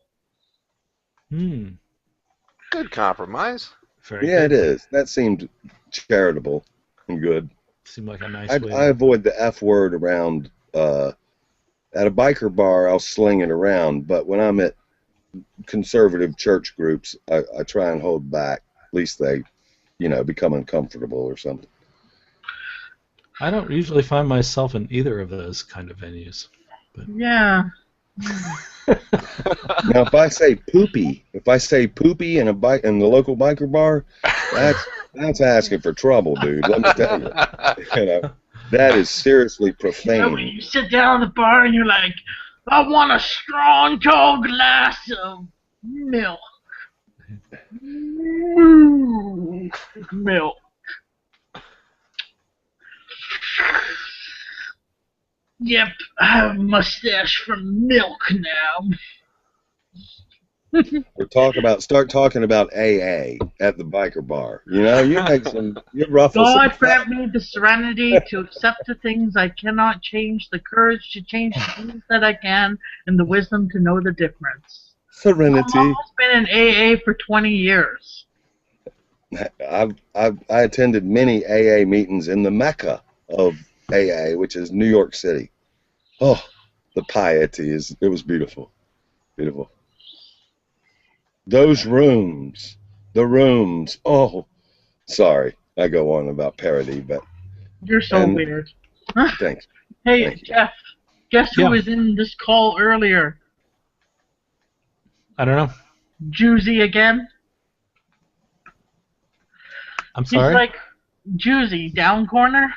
Speaker 5: Good compromise.
Speaker 6: Very
Speaker 4: Yeah,
Speaker 6: good.
Speaker 4: it is. That seemed charitable and good.
Speaker 6: Seemed like a nice way.
Speaker 4: I avoid the F word around, at a biker bar, I'll sling it around, but when I'm at conservative church groups, I try and hold back. At least they, become uncomfortable or something.
Speaker 6: I don't usually find myself in either of those kind of venues. But.
Speaker 1: Yeah.
Speaker 4: Now, if I say poopy in the local biker bar, that's asking for trouble, dude. Let me tell you. That is seriously profane.
Speaker 1: You know, when you sit down at the bar and you're like, I want a strong, tall glass of milk. Milk. Yep, I have a mustache from milk now.
Speaker 4: Start talking about AA at the biker bar. You ruffle some.
Speaker 1: God grant me the serenity to accept the things I cannot change, the courage to change the things that I can, and the wisdom to know the difference.
Speaker 4: Serenity.
Speaker 1: My mom has been in AA for 20 years.
Speaker 4: I attended many AA meetings in the Mecca of AA, which is New York City. Oh, the piety it was beautiful. Beautiful. Those rooms, the rooms. Oh, sorry, I go on about parody, but
Speaker 1: You're so weird.
Speaker 4: Thanks.
Speaker 1: Hey,
Speaker 4: Thank you.
Speaker 1: Jeff, guess who was in this call earlier?
Speaker 6: I don't know.
Speaker 1: Juicy again.
Speaker 6: I'm sorry?
Speaker 1: Juicy, down corner.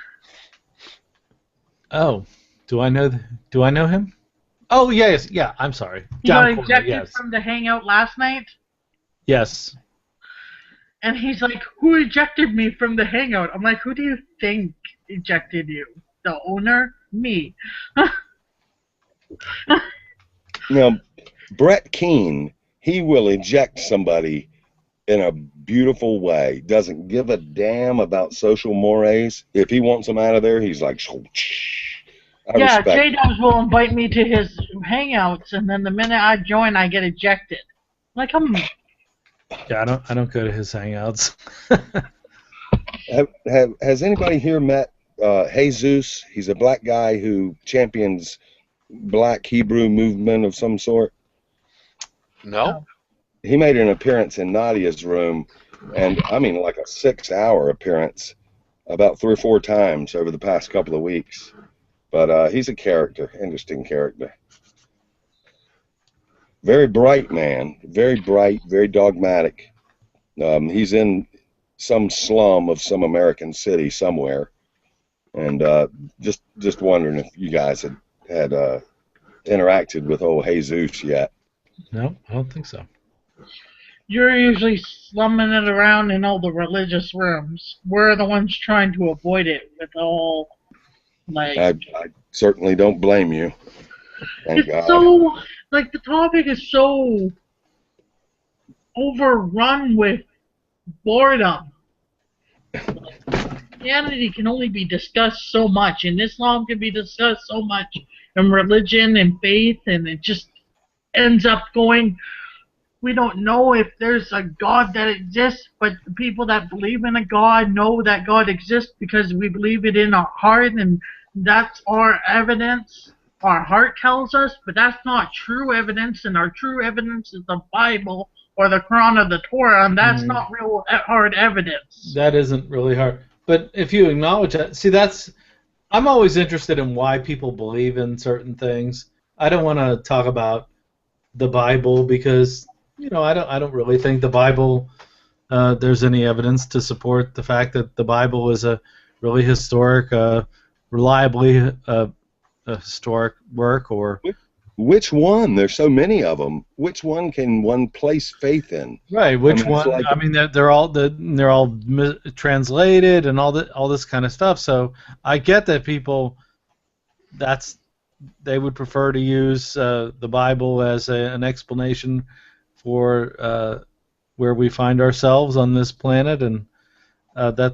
Speaker 6: Oh, do I know him? Oh yes, yeah. I'm sorry.
Speaker 1: He got
Speaker 6: Down corner.
Speaker 1: ejected
Speaker 6: Yes,
Speaker 1: from the hangout last night,
Speaker 6: yes.
Speaker 1: and he's like, "Who ejected me from the hangout?" I'm like, "Who do you think ejected you? The owner? Me?"
Speaker 4: Now, Brett Keane, he will eject somebody in a beautiful way. Doesn't give a damn about social mores. If he wants them out of there, he's like, I
Speaker 1: Yeah,
Speaker 4: respect.
Speaker 1: J-Dubs will invite me to his hangouts, and then the minute I join, I get ejected. Like,
Speaker 6: Yeah, I don't go to his hangouts.
Speaker 4: Has anybody here met Jesus? He's a black guy who champions black Hebrew movement of some sort.
Speaker 5: No?
Speaker 4: He made an appearance in Nadia's room, and I mean like a 6-hour appearance, about 3 or 4 times over the past couple of weeks. But he's a character, interesting character. Very bright man, very bright, very dogmatic. He's in some slum of some American city somewhere, and just wondering if you guys had interacted with old Jesus yet.
Speaker 6: No, I don't think so.
Speaker 1: you're usually slumming it around in all the religious rooms. We're the ones trying to avoid it with all, like...
Speaker 4: I certainly don't blame you. Thank
Speaker 1: It's
Speaker 4: God.
Speaker 1: so... Like, the topic is so overrun with boredom. Christianity can only be discussed so much, and Islam can be discussed so much, and religion and faith, and it just ends up going... We don't know if there's a God that exists, but the people that believe in a God know that God exists because we believe it in our heart, and that's our evidence. Our heart tells us, but that's not true evidence, and our true evidence is the Bible or the Quran or the Torah, and that's not real hard evidence.
Speaker 6: That isn't really hard. But if you acknowledge that, see, I'm always interested in why people believe in certain things. I don't want to talk about the Bible because, I don't really think the Bible, there's any evidence to support the fact that the Bible is a really historic, reliably historic work. Or
Speaker 4: Which one? There's so many of them. Which one can one place faith in?
Speaker 6: right, which one?
Speaker 4: Like,
Speaker 6: I mean, they're all translated and all this kind of stuff. So I get that people, they would prefer to use the Bible as an explanation for where we find ourselves on this planet, and I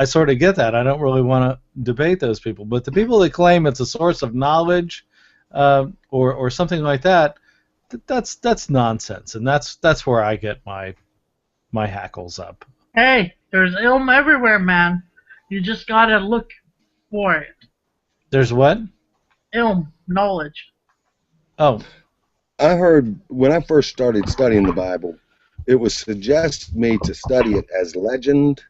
Speaker 6: sort of get that. I don't really want to debate those people, but the people that claim it's a source of knowledge or something like that, that's nonsense, and that's where I get my hackles up.
Speaker 1: Hey, there's ilm everywhere, man. You just gotta look for it.
Speaker 6: There's what?
Speaker 1: Ilm, knowledge.
Speaker 6: Oh.
Speaker 4: I heard when I first started studying the Bible, it was suggested me to study it as legend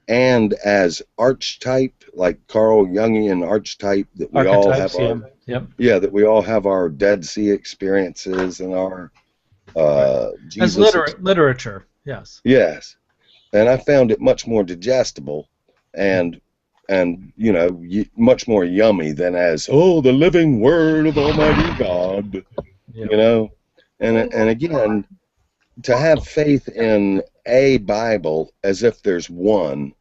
Speaker 4: and as archetype, like Carl Jungian archetype, that we all have that we all have our Dead Sea experiences and our Jesus
Speaker 6: as literature, yes.
Speaker 4: Yes, and I found it much more digestible and much more yummy than as the living word of Almighty God. And again, to have faith in a Bible as if there's one,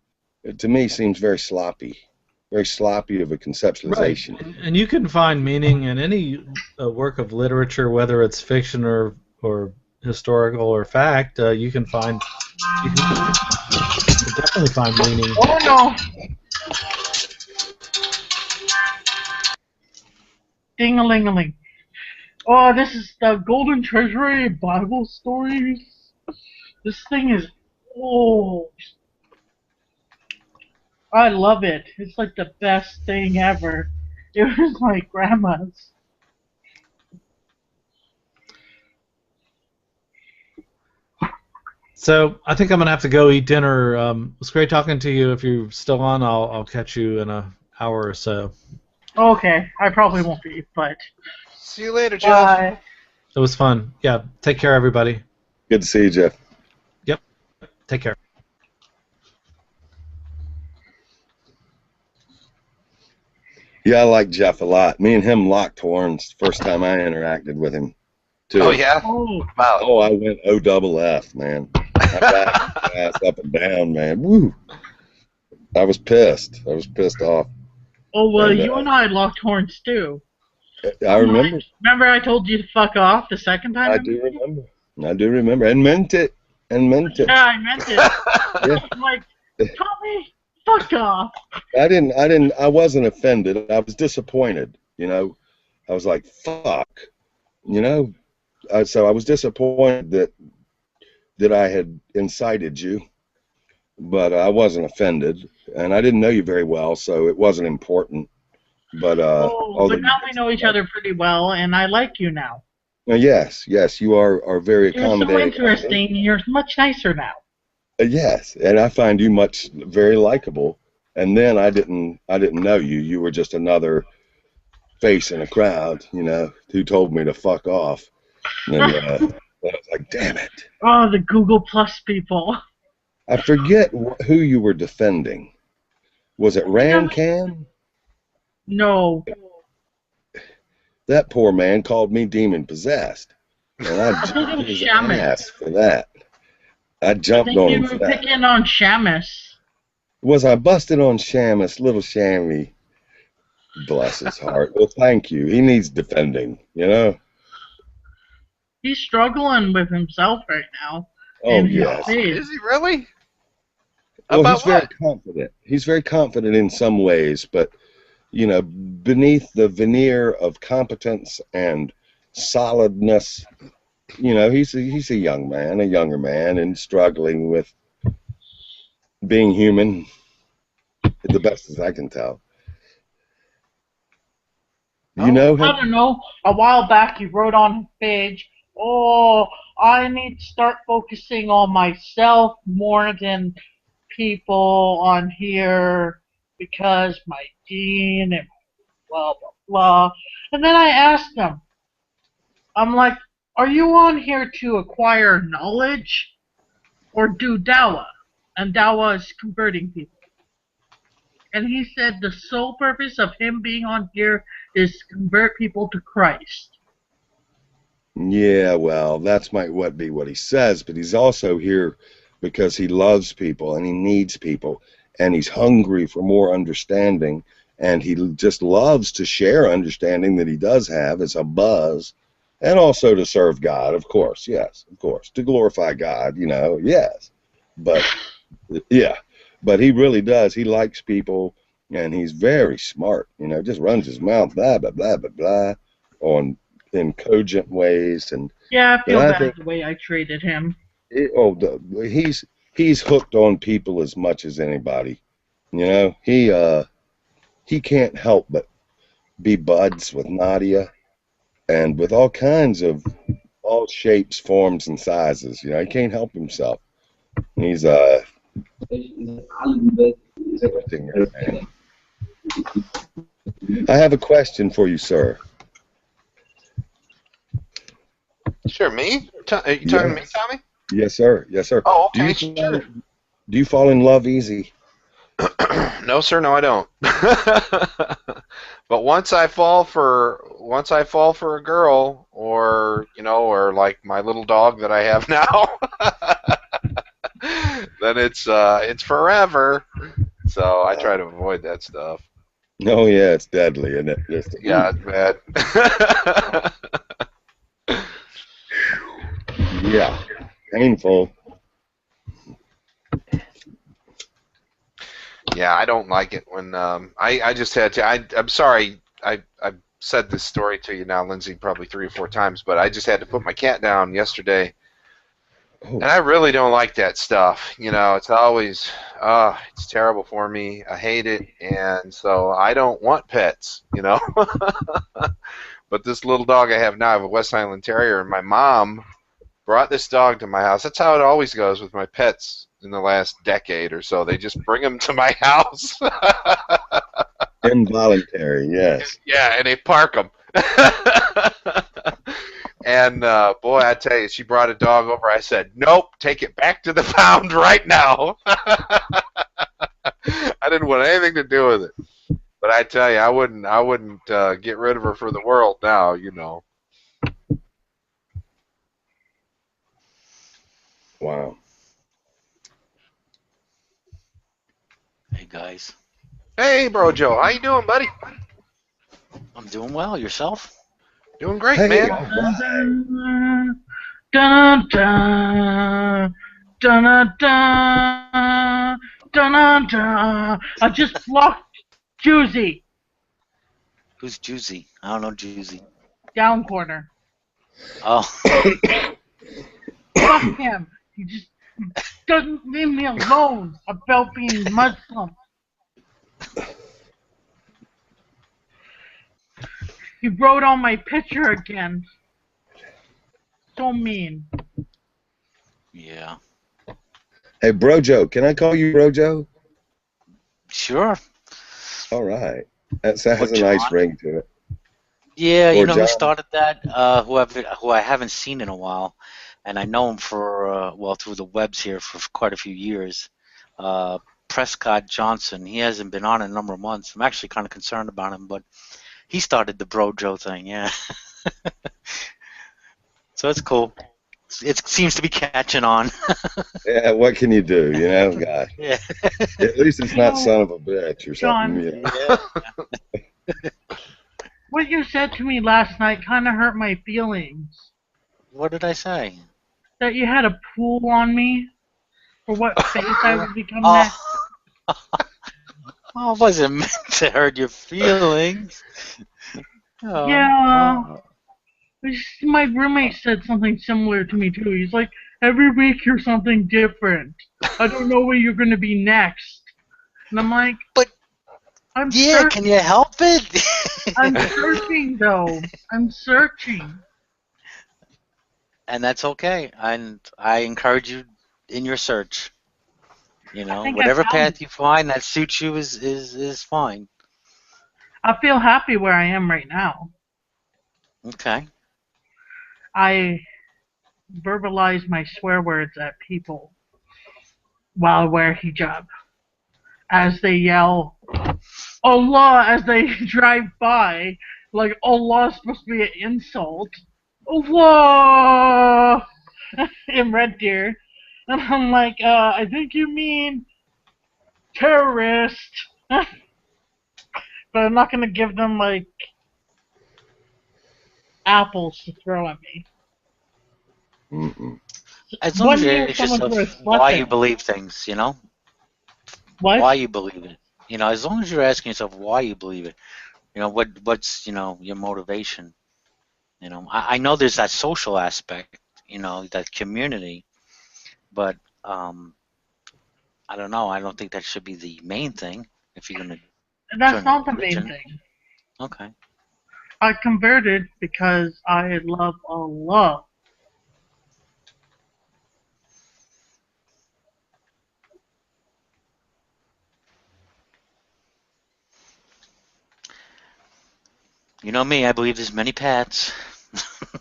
Speaker 4: it, to me, seems very sloppy of a conceptualization.
Speaker 6: Right. And you can find meaning in any work of literature, whether it's fiction or historical or fact. You can definitely find meaning.
Speaker 1: Oh no! Ding-a-ling-a-ling. Oh, this is the Golden Treasury Bible Stories. This thing is... Oh... I love it. It's like the best thing ever. It was my grandma's.
Speaker 6: So I think I'm gonna have to go eat dinner. It was great talking to you. If you're still on, I'll catch you in an hour or so.
Speaker 1: Okay, I probably won't be, but...
Speaker 5: See you later, Jeff.
Speaker 1: Bye.
Speaker 6: It was fun. Yeah, take care, everybody.
Speaker 4: Good to see you, Jeff.
Speaker 6: Yep, take care.
Speaker 4: Yeah, I like Jeff a lot. Me and him locked horns first time I interacted with him, too.
Speaker 5: Oh yeah.
Speaker 1: Oh,
Speaker 5: About.
Speaker 4: Oh, I went OFF, man. I backed his ass up and down, man. Woo! I was pissed. I was pissed off.
Speaker 1: oh well,
Speaker 4: And
Speaker 1: you and I locked horns too.
Speaker 4: I remember.
Speaker 1: Remember I told you to fuck off the second time?
Speaker 4: I do remember. I do remember. And meant it. And meant it.
Speaker 1: Yeah, I meant it.
Speaker 4: Yeah.
Speaker 1: I'm like, Tommy, fuck off.
Speaker 4: I wasn't offended. I was disappointed, you know. I was like, fuck. You know? So I was disappointed that I had incited you, but I wasn't offended, and I didn't know you very well, so it wasn't important. But
Speaker 1: but now we know each other pretty well, and I like you now.
Speaker 4: Yes, you are very
Speaker 1: You're so
Speaker 4: accommodating.
Speaker 1: interesting. You're much nicer now.
Speaker 4: Yes, and I find you very likable. And then I didn't know you. You were just another face in a crowd, you know, who told me to fuck off. And I was like, damn it.
Speaker 1: Oh, the Google Plus people.
Speaker 4: I forget who you were defending. Was it Rancan?
Speaker 1: No.
Speaker 4: That poor man called me demon possessed, and I jumped his ass for that. I jumped on him for that.
Speaker 1: You were picking on Shamus.
Speaker 4: Was I busted on Shamus, little Shammy? Bless his heart. Well, thank you. He needs defending, you know?
Speaker 1: He's struggling with himself right now.
Speaker 4: Oh, yes.
Speaker 5: Is he really?
Speaker 4: Well,
Speaker 5: About
Speaker 4: he's very confident. He's very confident in some ways, but, you know, beneath the veneer of competence and solidness, you know, he's a young man, a younger man, and struggling with being human, the best as I can tell. You know him?
Speaker 1: I don't know. A while back he wrote on his page, oh, I need to start focusing on myself more than people on here because my gene and blah, blah, blah. And then I asked him, I'm like, are you on here to acquire knowledge or do Dawa? And Dawa is converting people. And he said the sole purpose of him being on here is to convert people to Christ.
Speaker 4: Yeah, well, that's might be what he says, but he's also here because he loves people and he needs people and he's hungry for more understanding and he just loves to share understanding that he does have as a buzz and also to serve God, of course, yes, of course, to glorify God, you know, yes. But, yeah, but he really does. He likes people and he's very smart, you know, just runs his mouth, blah, blah, blah, blah, blah, in cogent ways. And
Speaker 1: yeah, I feel bad the way I treated him.
Speaker 4: He's hooked on people as much as anybody. You know, he can't help but be buds with Nadia and with all kinds of all shapes, forms, and sizes. You know, he can't help himself. He's everything. I have a question for you, sir.
Speaker 5: Sure, me? Are you talking to me, Tommy?
Speaker 4: Yes, sir. Yes, sir.
Speaker 5: Oh, okay. Sure.
Speaker 4: Do you fall in love easy?
Speaker 5: No, sir. No, I don't. But once I fall for a girl, or you know, or like my little dog that I have now, then it's forever. So I try to avoid that stuff.
Speaker 4: Oh yeah, it's deadly, isn't it?
Speaker 5: Yeah, it's bad.
Speaker 4: Yeah, painful.
Speaker 5: Yeah, I don't like it when I just had to. I'm sorry. I said this story to you now, Lindsay, probably 3 or 4 times, but I just had to put my cat down yesterday, and I really don't like that stuff. You know, it's always it's terrible for me. I hate it, and so I don't want pets. You know, but this little dog I have now, I have a West Highland Terrier, and my mom brought this dog to my house. That's how it always goes with my pets in the last decade or so. They just bring them to my house.
Speaker 4: Involuntary, yes.
Speaker 5: Yeah, and they park them. And boy, I tell you, she brought a dog over. I said, nope, take it back to the pound right now. I didn't want anything to do with it. But I tell you, I wouldn't get rid of her for the world now. You know.
Speaker 4: Wow.
Speaker 7: Hey guys,
Speaker 5: Hey, bro, Joe, how you doing, buddy?
Speaker 7: I'm doing well. Yourself?
Speaker 5: Doing great,
Speaker 4: Hey,
Speaker 5: man.
Speaker 4: all right.
Speaker 1: Dun, dun, dun, dun, dun, dun. I just blocked Juicy
Speaker 7: Who's Juicy? I don't know Juicy.
Speaker 1: down corner.
Speaker 7: Oh,
Speaker 1: Fuck him. He just doesn't leave me alone about being Muslim. He wrote on my picture again. So mean.
Speaker 7: yeah.
Speaker 4: Hey, Brojo, can I call you Brojo?
Speaker 7: Sure.
Speaker 4: All right. That has
Speaker 7: Or
Speaker 4: a nice
Speaker 7: John.
Speaker 4: ring to it.
Speaker 7: Yeah,
Speaker 4: Or
Speaker 7: you know who
Speaker 4: John.
Speaker 7: started that? Who I haven't seen in a while, and I know him for well through the webs here for quite a few years. Prescott Johnson. He hasn't been on in a number of months. I'm actually kind of concerned about him, but he started the Brojo thing. Yeah. So it's cool. It seems to be catching on.
Speaker 4: Yeah, what can you do? You know, gosh.
Speaker 7: Yeah.
Speaker 4: At least it's not son of a bitch or something.
Speaker 1: John.
Speaker 4: You know?
Speaker 7: Yeah.
Speaker 1: What you said to me last night kind of hurt my feelings.
Speaker 7: What did I say?
Speaker 1: That you had a pool on me for what face I would become next.
Speaker 7: Oh, oh, it wasn't meant to hurt your feelings. Oh,
Speaker 1: Yeah.
Speaker 7: oh.
Speaker 1: My roommate said something similar to me too. He's like, every week you're something different. I don't know where you're gonna be next. And I'm like,
Speaker 7: But
Speaker 1: I'm
Speaker 7: yeah,
Speaker 1: searching.
Speaker 7: can you help it?
Speaker 1: I'm searching though. I'm searching.
Speaker 7: And that's okay. And I encourage you in your search. You
Speaker 1: I
Speaker 7: know,
Speaker 1: think I
Speaker 7: whatever
Speaker 1: found it.
Speaker 7: path you find that suits you is fine.
Speaker 1: I feel happy where I am right now.
Speaker 7: Okay.
Speaker 1: I verbalize my swear words at people while I wear hijab. As they yell Allah as they drive by, like Allah is supposed to be an insult. Allah in Red Deer. And I'm like, I think you mean terrorist. But I'm not gonna give them like apples to throw at me.
Speaker 4: Mm-mm.
Speaker 7: As long as
Speaker 1: One
Speaker 7: you
Speaker 1: year
Speaker 7: ask
Speaker 1: someone threw a
Speaker 7: yourself why you
Speaker 1: sweatband.
Speaker 7: believe things, you know,
Speaker 1: What?
Speaker 7: why you believe it. You know, as long as you're asking yourself why you believe it, you know, what's your motivation. You know, I know there's that social aspect, you know, that community, but I don't know. I don't think that should be the main thing if you're gonna
Speaker 1: That's
Speaker 7: join a
Speaker 1: not the main
Speaker 7: religion.
Speaker 1: thing.
Speaker 7: Okay.
Speaker 1: I converted because I love Allah.
Speaker 7: You know me, I believe there's many paths.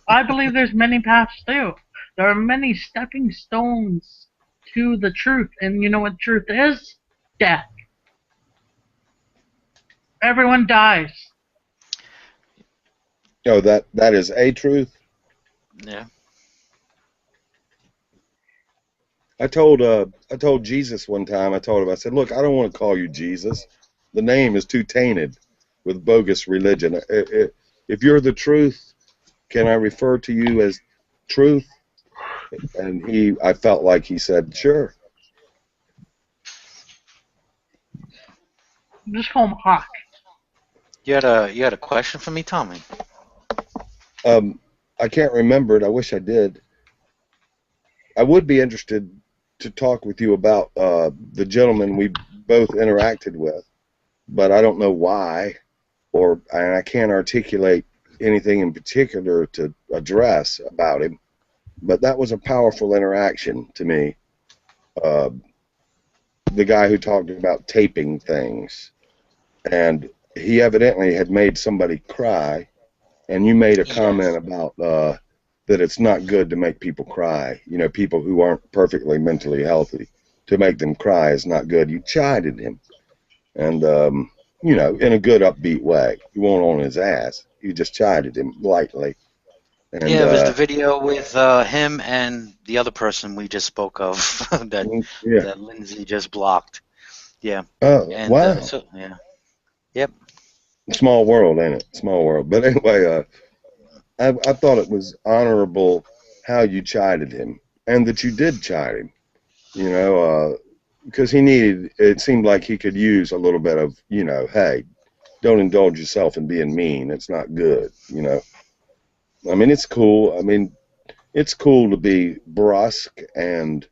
Speaker 1: I believe there's many paths too. There are many stepping stones to the truth, and you know what truth is? Death. Everyone dies.
Speaker 4: Oh, that is a truth.
Speaker 7: Yeah.
Speaker 4: I told Jesus one time. I told him, I said, look, I don't want to call you Jesus. The name is too tainted with bogus religion. If you're the truth, can I refer to you as truth? And I felt like he said, sure.
Speaker 1: Just call him Hawk.
Speaker 7: You had a question for me, Tommy?
Speaker 4: I can't remember it. I wish I did. I would be interested to talk with you about the gentleman we both interacted with, but I don't know why, and I can't articulate anything in particular to address about him. But that was a powerful interaction to me. The guy who talked about taping things, and he evidently had made somebody cry, and you made a comment
Speaker 7: Yes.
Speaker 4: about that it's not good to make people cry. You know, people who aren't perfectly mentally healthy, to make them cry is not good. You chided him, and you know, in a good upbeat way. You weren't on his ass. You just chided him lightly. And
Speaker 7: Yeah, it was the video with him and the other person we just spoke of that
Speaker 4: yeah.
Speaker 7: that Lindsay just blocked. Yeah, and
Speaker 4: Wow.
Speaker 7: so yeah, yep.
Speaker 4: Small world, ain't it? Small world. But anyway, I thought it was honorable how you chided him and that you did chide him, you know, because he needed, it seemed like he could use a little bit of, you know, hey, don't indulge yourself in being mean. It's not good, you know. I mean, it's cool. I mean, it's cool to be brusque and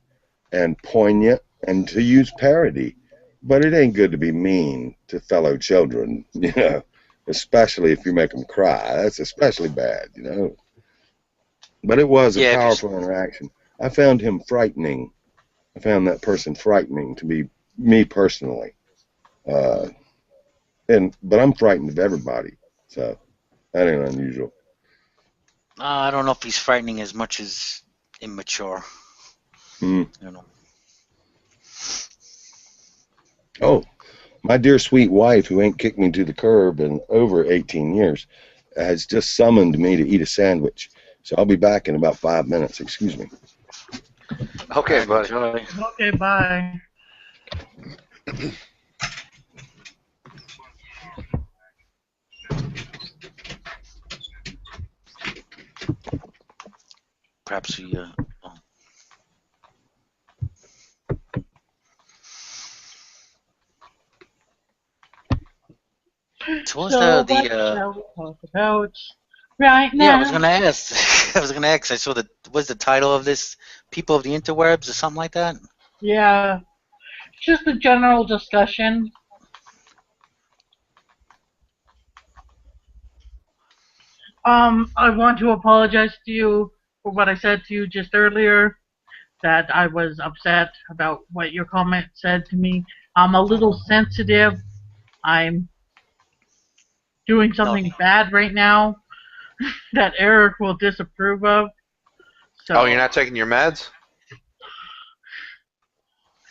Speaker 4: poignant and to use parody, but it ain't good to be mean to fellow children, you know, especially if you make them cry. That's especially bad, you know. But it was a
Speaker 7: Yeah, if you
Speaker 4: powerful interaction. I found him frightening. I found that person frightening to be me personally. Uh, but I'm frightened of everybody, so that ain't unusual.
Speaker 7: I don't know if he's frightening as much as immature.
Speaker 4: Mm.
Speaker 7: You know.
Speaker 4: Oh, my dear sweet wife, who ain't kicked me to the curb in over 18 years, has just summoned me to eat a sandwich. So I'll be back in about 5 minutes. Excuse me.
Speaker 5: Okay,
Speaker 7: Alright,
Speaker 5: buddy.
Speaker 7: enjoy.
Speaker 1: Okay, bye.
Speaker 7: Perhaps we. Oh. So what was
Speaker 1: So what
Speaker 7: the
Speaker 1: shall we talk about right
Speaker 7: yeah, I was
Speaker 1: now?
Speaker 7: gonna ask. I was gonna ask. I saw the what's the title of this? People of the interwebs or something like that.
Speaker 1: Yeah, just a general discussion. I want to apologize to you for what I said to you just earlier, that I was upset about what your comment said to me. I'm a little sensitive. I'm doing
Speaker 7: No,
Speaker 1: something bad right now that Eric will disapprove of.
Speaker 5: Oh, you're
Speaker 1: So,
Speaker 5: not taking your meds?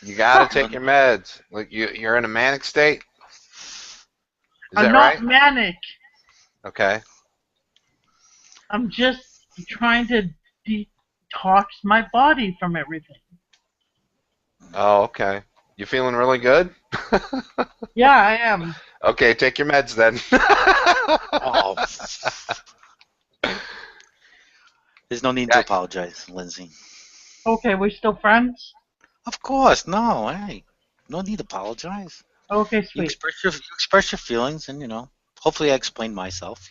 Speaker 5: You gotta
Speaker 7: no.
Speaker 5: take your meds. Like you're in a manic state. Is
Speaker 1: I'm
Speaker 5: that
Speaker 1: not
Speaker 5: right?
Speaker 1: manic.
Speaker 5: Okay.
Speaker 1: I'm just trying to detox my body from everything.
Speaker 5: Oh, okay. You feeling really good?
Speaker 1: Yeah, I am.
Speaker 5: Okay, take your meds then.
Speaker 7: Oh, there's no need to
Speaker 5: Yeah,
Speaker 7: apologize, Lindsay.
Speaker 1: Okay, we're still friends?
Speaker 7: Of course, no. Hey, no need to apologize.
Speaker 1: Okay,
Speaker 7: You
Speaker 1: sweet.
Speaker 7: express your feelings, and hopefully I explained myself.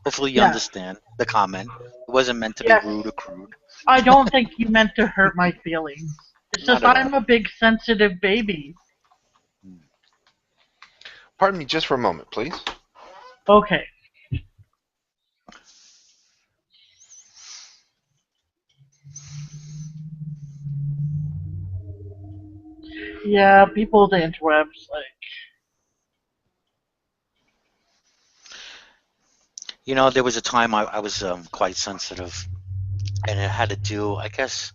Speaker 7: Hopefully you
Speaker 1: Yes.
Speaker 7: understand the comment. It wasn't meant to be
Speaker 1: Yes.
Speaker 7: rude or crude.
Speaker 1: I don't think you meant to hurt my feelings. It's
Speaker 7: Not
Speaker 1: just
Speaker 7: at all.
Speaker 1: I'm a big sensitive baby.
Speaker 5: pardon me just for a moment, please.
Speaker 1: Okay. Yeah, people, the interwebs, like,
Speaker 7: There was a time I was quite sensitive, and it had to do, I guess,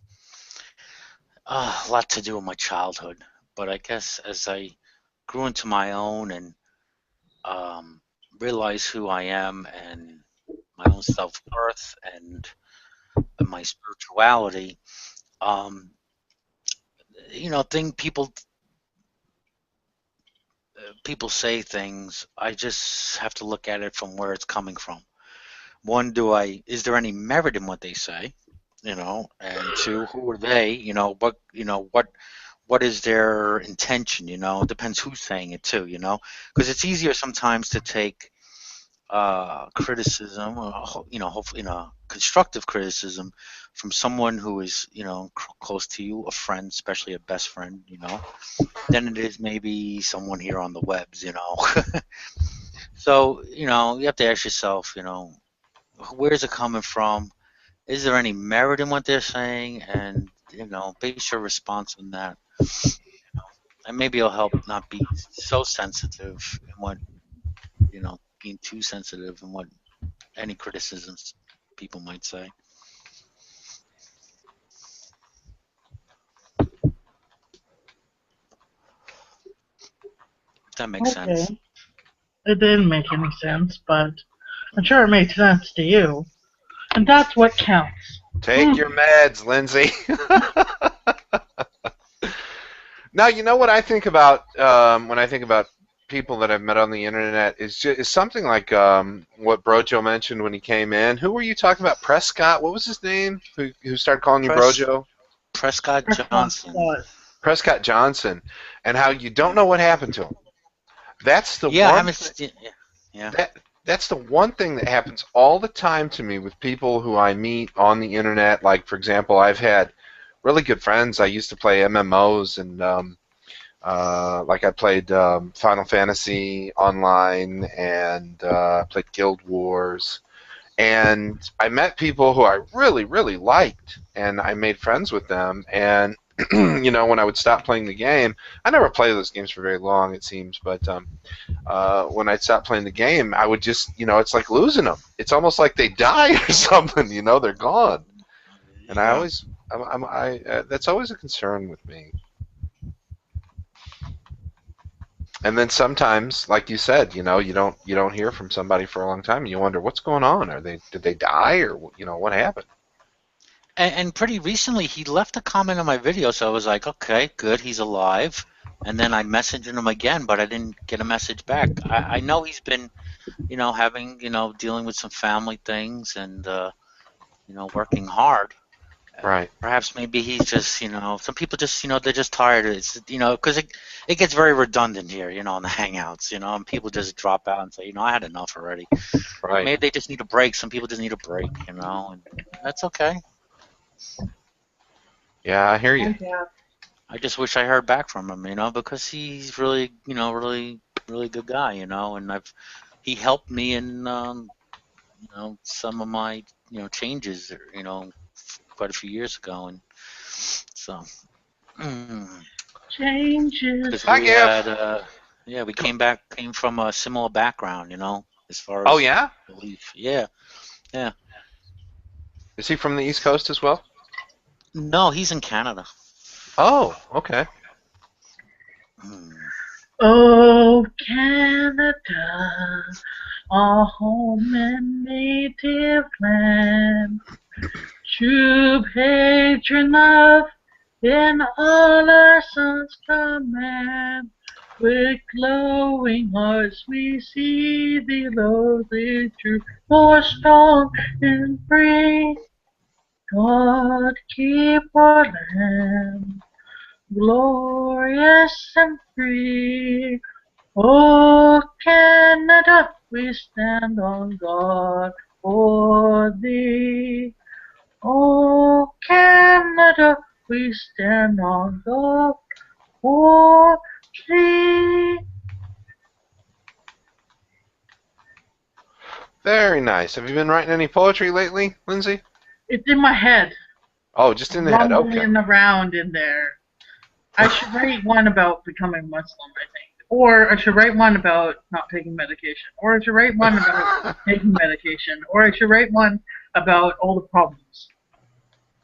Speaker 7: a lot to do with my childhood. But I guess as I grew into my own and um, realized who I am and my own self-worth and my spirituality, um, thing people say things. I just have to look at it from where it's coming from. One, is there any merit in what they say? And two, who are they? What is their intention? It depends who's saying it too. Because it's easier sometimes to take criticism, or hopefully, constructive criticism from someone who is, close to you, a friend, especially a best friend, than it is maybe someone here on the webs. So, you have to ask yourself, where's it coming from? Is there any merit in what they're saying? And, base your response on that. And maybe it'll help not be so sensitive in being too sensitive in what any criticisms people might say. If that makes sense.
Speaker 1: okay. It didn't make any sense, but I'm sure it made sense to you. And that's what counts.
Speaker 5: Take your meds, Lindsay. Now, you know what I think about when I think about people that I've met on the internet is something like what Brojo mentioned when he came in. Who were you talking about? Prescott? What was his name? Who started calling you Brojo?
Speaker 7: Prescott Johnson.
Speaker 5: Prescott Johnson, and how you don't know what happened to him. That's the
Speaker 7: Yeah, I
Speaker 5: one.
Speaker 7: haven't. Yeah.
Speaker 5: That's the one thing that happens all the time to me with people who I meet on the internet. Like, for example, I've had really good friends. I used to play MMOs, and like I played Final Fantasy Online and played Guild Wars. And I met people who I really, really liked, and I made friends with them. And you know, when I would stop playing the game, I never play those games for very long, it seems, but when I'd stop playing the game, I would just, you know, it's like losing them. It's almost like they die or something, you know, they're gone. And I always, that's always a concern with me. And then sometimes, like you said, you know, you don't hear from somebody for a long time, and you wonder what's going on. Did they die, or you know, what happened?
Speaker 7: And pretty recently, he left a comment on my video, so I was like, okay, good, he's alive. And then I messaged him again, but I didn't get a message back. I know he's been, you know, having, you know, dealing with some family things and, you know, working hard.
Speaker 5: Right.
Speaker 7: Perhaps maybe he's just, you know, some people just, you know, they're just tired. It's, you know, because it gets very redundant here, you know, on the Hangouts, you know, and people just drop out and say, you know, I had enough already.
Speaker 5: Right.
Speaker 7: Maybe they just need a break. Some people just need a break, you know, and that's okay.
Speaker 5: Yeah, I hear you.
Speaker 7: I just wish I heard back from him, you know, because he's really, you know, really, really good guy, you know, and he helped me in, you know, some of my, you know, changes, you know, quite a few years ago, and so.
Speaker 1: Changes.
Speaker 7: Because we had, yeah, we came from a similar background, you know, as far as
Speaker 5: Oh yeah.
Speaker 7: belief. Yeah, yeah.
Speaker 5: Is he from the East Coast as well?
Speaker 7: No, he's in Canada.
Speaker 5: Oh, okay.
Speaker 1: Oh, Canada, our home and native land, true patron of in all our sons' command. With glowing hearts we see thee loyally true, more strong and free. God keep our land glorious and free. Oh, Canada, we stand on guard for thee. Oh, Canada, we stand on guard for thee.
Speaker 5: Very nice. Have you been writing any poetry lately, Lindsay?
Speaker 1: It's in my head.
Speaker 5: Oh, just in the head. Okay.
Speaker 1: Rumbling around in there. I should write one about becoming Muslim, I think. Or I should write one about not taking medication. Or I should write one about taking medication. Or I should write one about all the problems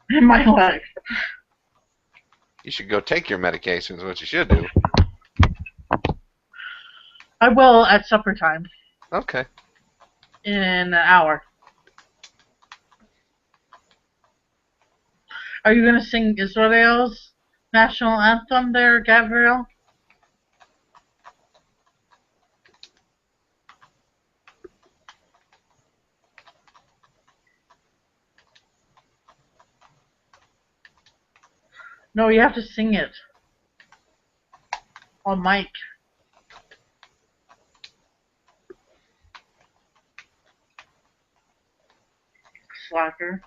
Speaker 1: in my life.
Speaker 5: You should go take your medications, what you should do.
Speaker 1: I will at supper time.
Speaker 5: Okay.
Speaker 1: In an hour. Are you going to sing Israel's national anthem there, Gabriel? No, you have to sing it. On mic. Slacker.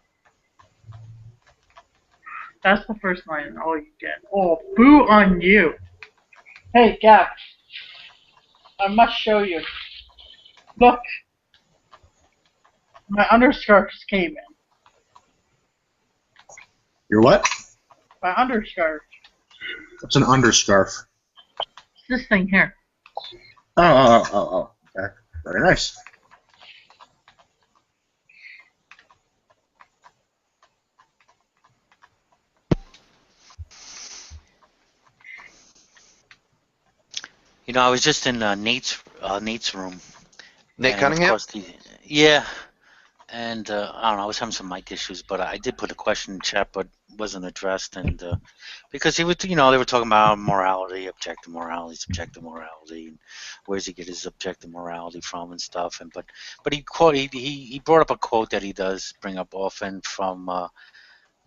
Speaker 1: That's the first line. All you get. Oh, boo on you. Hey, Gab. I must show you. Look. My underscarf just came in.
Speaker 8: Your what?
Speaker 1: My underscarf.
Speaker 8: What's an underscarf?
Speaker 1: This thing here.
Speaker 8: Oh. Okay. Very nice.
Speaker 7: You know, I was just in Nate's Nate's room.
Speaker 5: Nate
Speaker 7: And of
Speaker 5: Cunningham?
Speaker 7: course, yeah. And I don't know, I was having some mic issues, but I did put a question in chat, but wasn't addressed. And because he was, they were talking about morality, objective morality, subjective morality, and where's he get his objective morality from and stuff. And but he brought up a quote that he does bring up often from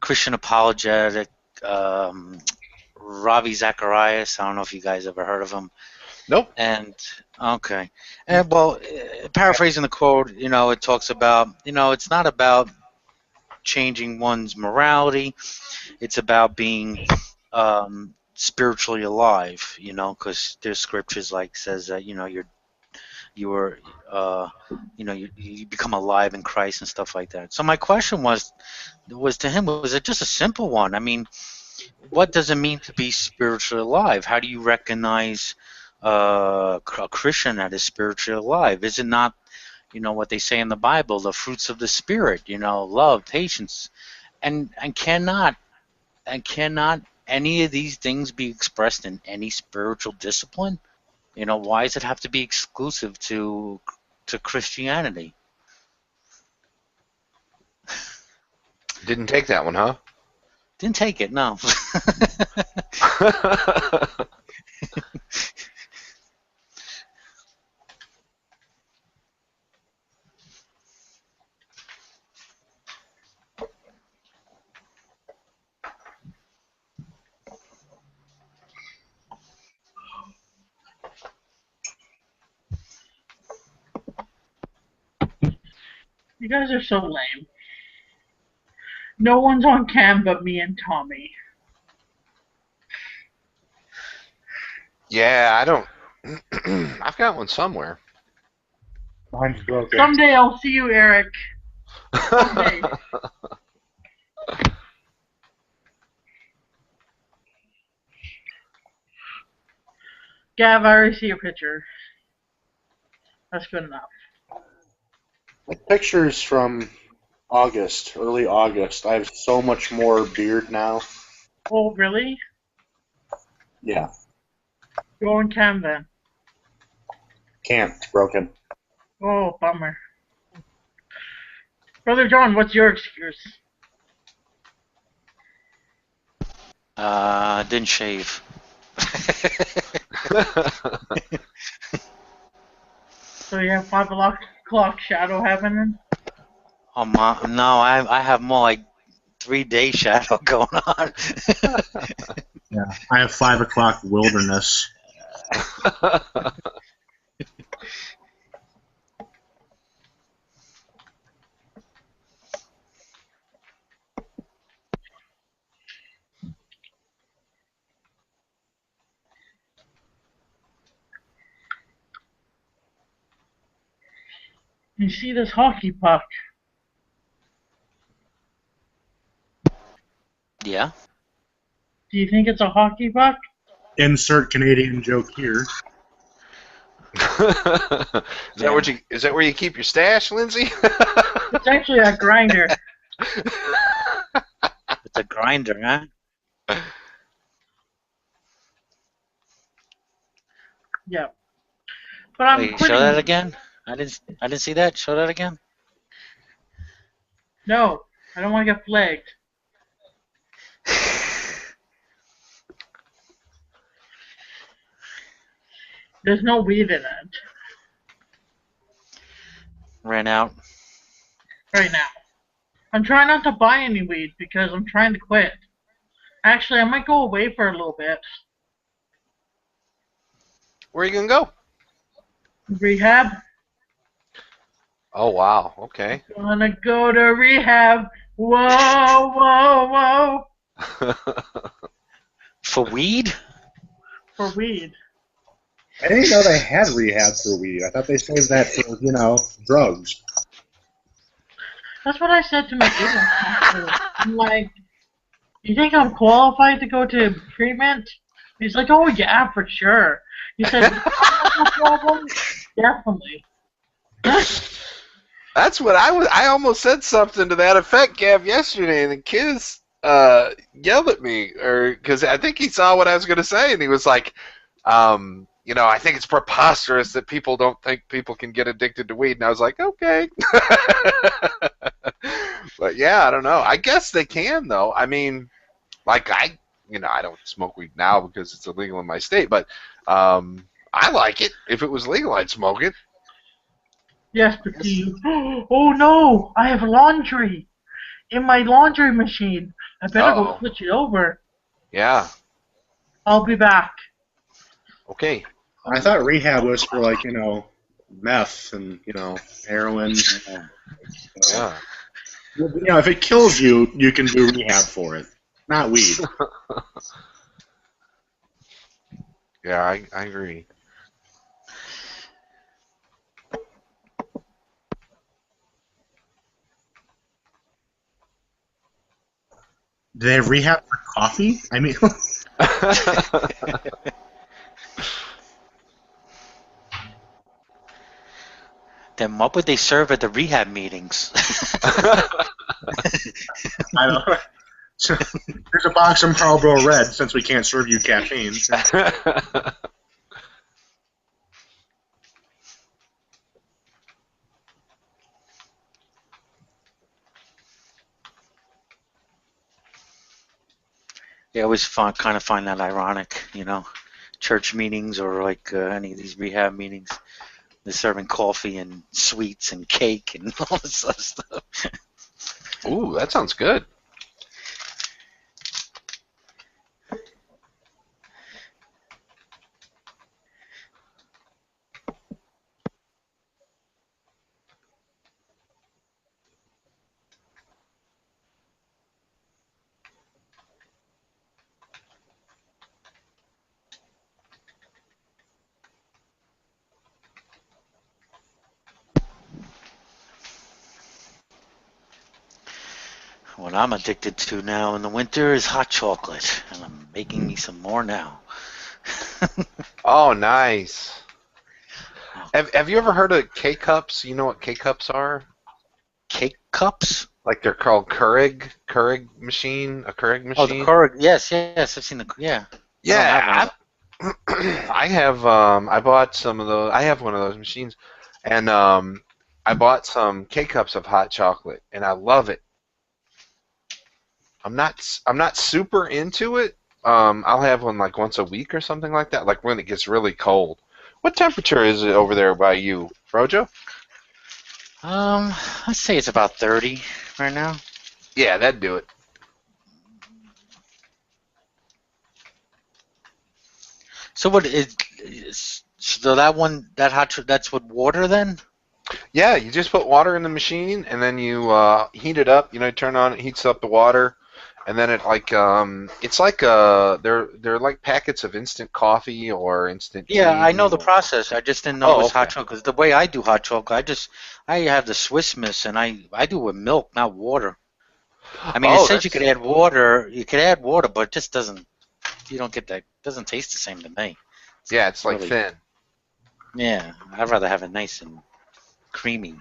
Speaker 7: Christian apologetic Ravi Zacharias. I don't know if you guys ever heard of him.
Speaker 5: Nope.
Speaker 7: And okay, and well, paraphrasing the quote, it talks about, it's not about changing one's morality; it's about being spiritually alive. Because there's scriptures like says that you are you become alive in Christ and stuff like that. So my question was to him, was it just a simple one? I mean, what does it mean to be spiritually alive? How do you recognize a Christian that is spiritually alive? Is it not, what they say in the Bible, the fruits of the Spirit, love, patience, and cannot any of these things be expressed in any spiritual discipline? Why does it have to be exclusive to Christianity?
Speaker 5: Didn't take that one, huh?
Speaker 7: Didn't take it, no.
Speaker 1: You guys are so lame. No one's on cam but me and Tommy.
Speaker 5: Yeah, I don't. I've got one somewhere.
Speaker 8: Mine's broken.
Speaker 1: Someday I'll see you, Eric. Someday. Gav, I already see your picture. That's good enough.
Speaker 8: My picture's from August, early August. I have so much more beard now.
Speaker 1: Oh, really?
Speaker 8: Yeah,
Speaker 1: Go on cam then.
Speaker 8: can't. It's broken.
Speaker 1: Oh, bummer. Brother John, what's your excuse?
Speaker 7: Didn't shave.
Speaker 1: So you have 5 o'clock shadow happening?
Speaker 7: Oh no, I have more like 3-day shadow going on.
Speaker 8: Yeah, I have 5 o'clock wilderness.
Speaker 1: You see this hockey puck?
Speaker 7: Yeah.
Speaker 1: Do you think it's a hockey puck?
Speaker 8: Insert Canadian joke here.
Speaker 5: Is that where you keep your stash, Lindsay?
Speaker 1: It's actually a grinder.
Speaker 7: It's a grinder, huh?
Speaker 1: Yeah. But I'm
Speaker 7: Wait,
Speaker 1: quitting.
Speaker 7: show that again. I didn't see that. Show that again.
Speaker 1: No, I don't want to get flagged. There's no weed in it
Speaker 7: Ran out.
Speaker 1: right now. I'm trying not to buy any weed because I'm trying to quit. Actually, I might go away for a little bit.
Speaker 5: Where are you gonna go?
Speaker 1: Rehab.
Speaker 5: Oh wow. Okay.
Speaker 1: Gonna go to rehab. Whoa, whoa, whoa.
Speaker 7: For weed?
Speaker 1: For weed.
Speaker 8: I didn't know they had rehab for weed. I thought they saved that for, drugs.
Speaker 1: That's what I said to my agent. I'm like, you think I'm qualified to go to treatment? He's like, oh yeah, for sure. He said, no problem? Definitely.
Speaker 5: That's what I almost said something to that effect, Gav, yesterday, and the kids yelled at me, or because I think he saw what I was going to say, and he was like, you know, I think it's preposterous that people don't think people can get addicted to weed. And I was like, okay. But yeah, I don't know. I guess they can, though. I mean, like I don't smoke weed now because it's illegal in my state, but I like it. If it was legal, I'd smoke it.
Speaker 1: Yes, but do you? Oh no! I have laundry in my laundry machine. I better go
Speaker 5: Uh-oh.
Speaker 1: switch it over.
Speaker 5: Yeah.
Speaker 1: I'll be back.
Speaker 5: Okay.
Speaker 8: I thought rehab was for like, meth and, heroin.
Speaker 5: Yeah.
Speaker 8: If it kills you, you can do rehab for it. Not weed.
Speaker 5: Yeah, I agree.
Speaker 8: Do they have rehab for coffee? I mean,
Speaker 7: Then what would they serve at the rehab meetings?
Speaker 8: I don't know. There's a box of Marlboro Red since we can't serve you caffeine.
Speaker 7: I always kind of find that ironic, church meetings or like any of these rehab meetings. They're serving coffee and sweets and cake and all this other stuff.
Speaker 5: Ooh, that sounds good.
Speaker 7: What I'm addicted to now in the winter is hot chocolate, and I'm making me some more now.
Speaker 5: Oh, nice. Have you ever heard of K-cups? You know what K-cups are?
Speaker 7: Cake cups?
Speaker 5: Like they're called Keurig machine, a Keurig machine.
Speaker 7: Oh, the Keurig. Yes, I've seen the. Yeah.
Speaker 5: Yeah, I have. I bought some of those. I have one of those machines, and I bought some K-cups of hot chocolate, and I love it. I'm not super into it. I'll have one like once a week or something like that, like when it gets really cold. What temperature is it over there by you, Rojo?
Speaker 7: I'd say it's about 30 right now.
Speaker 5: Yeah, that'd do it.
Speaker 7: So so that that's with water then?
Speaker 5: Yeah, you just put water in the machine, and then you heat it up. Turn on it, heats up the water, and then it it's like they're like packets of instant coffee or instant tea.
Speaker 7: Yeah, I know the process. I just didn't know it was hot
Speaker 5: okay.
Speaker 7: chocolate. 'Cause the way I do hot chocolate, I have the Swiss Miss, and I do it with milk, not water. I mean, it says you could add water. You could add water, but it just doesn't. You don't get that. It doesn't taste the same to me.
Speaker 5: Yeah, it's like
Speaker 7: really
Speaker 5: thin.
Speaker 7: Yeah, I'd rather have it nice and creamy.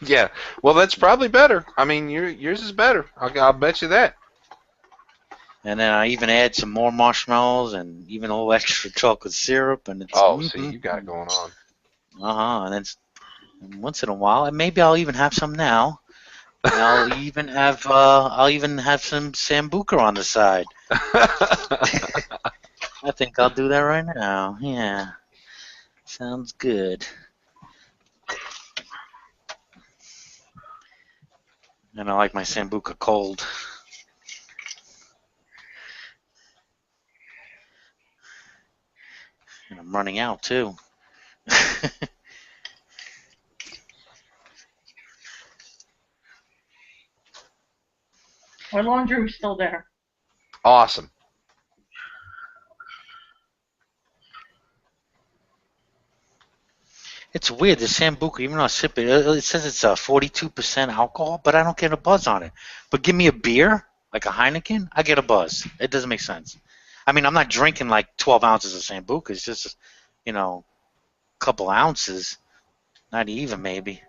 Speaker 5: Yeah, well, that's probably better. I mean, yours is better. I'll bet you that.
Speaker 7: And then I even add some more marshmallows and even a little extra chocolate syrup, and it's
Speaker 5: See, you got it going on.
Speaker 7: And then once in a while, and maybe I'll even have some now. I'll even have some sambuca on the side. I think I'll do that right now. Yeah, sounds good. And I like my sambuca cold. And I'm running out too.
Speaker 1: My laundry was still there.
Speaker 5: Awesome.
Speaker 7: It's weird, the Sambuca, even though I sip it, it says it's 42% alcohol, but I don't get a buzz on it. But give me a beer, like a Heineken, I get a buzz. It doesn't make sense. I mean, I'm not drinking like 12 ounces of Sambuca. It's just, a couple ounces, not even maybe.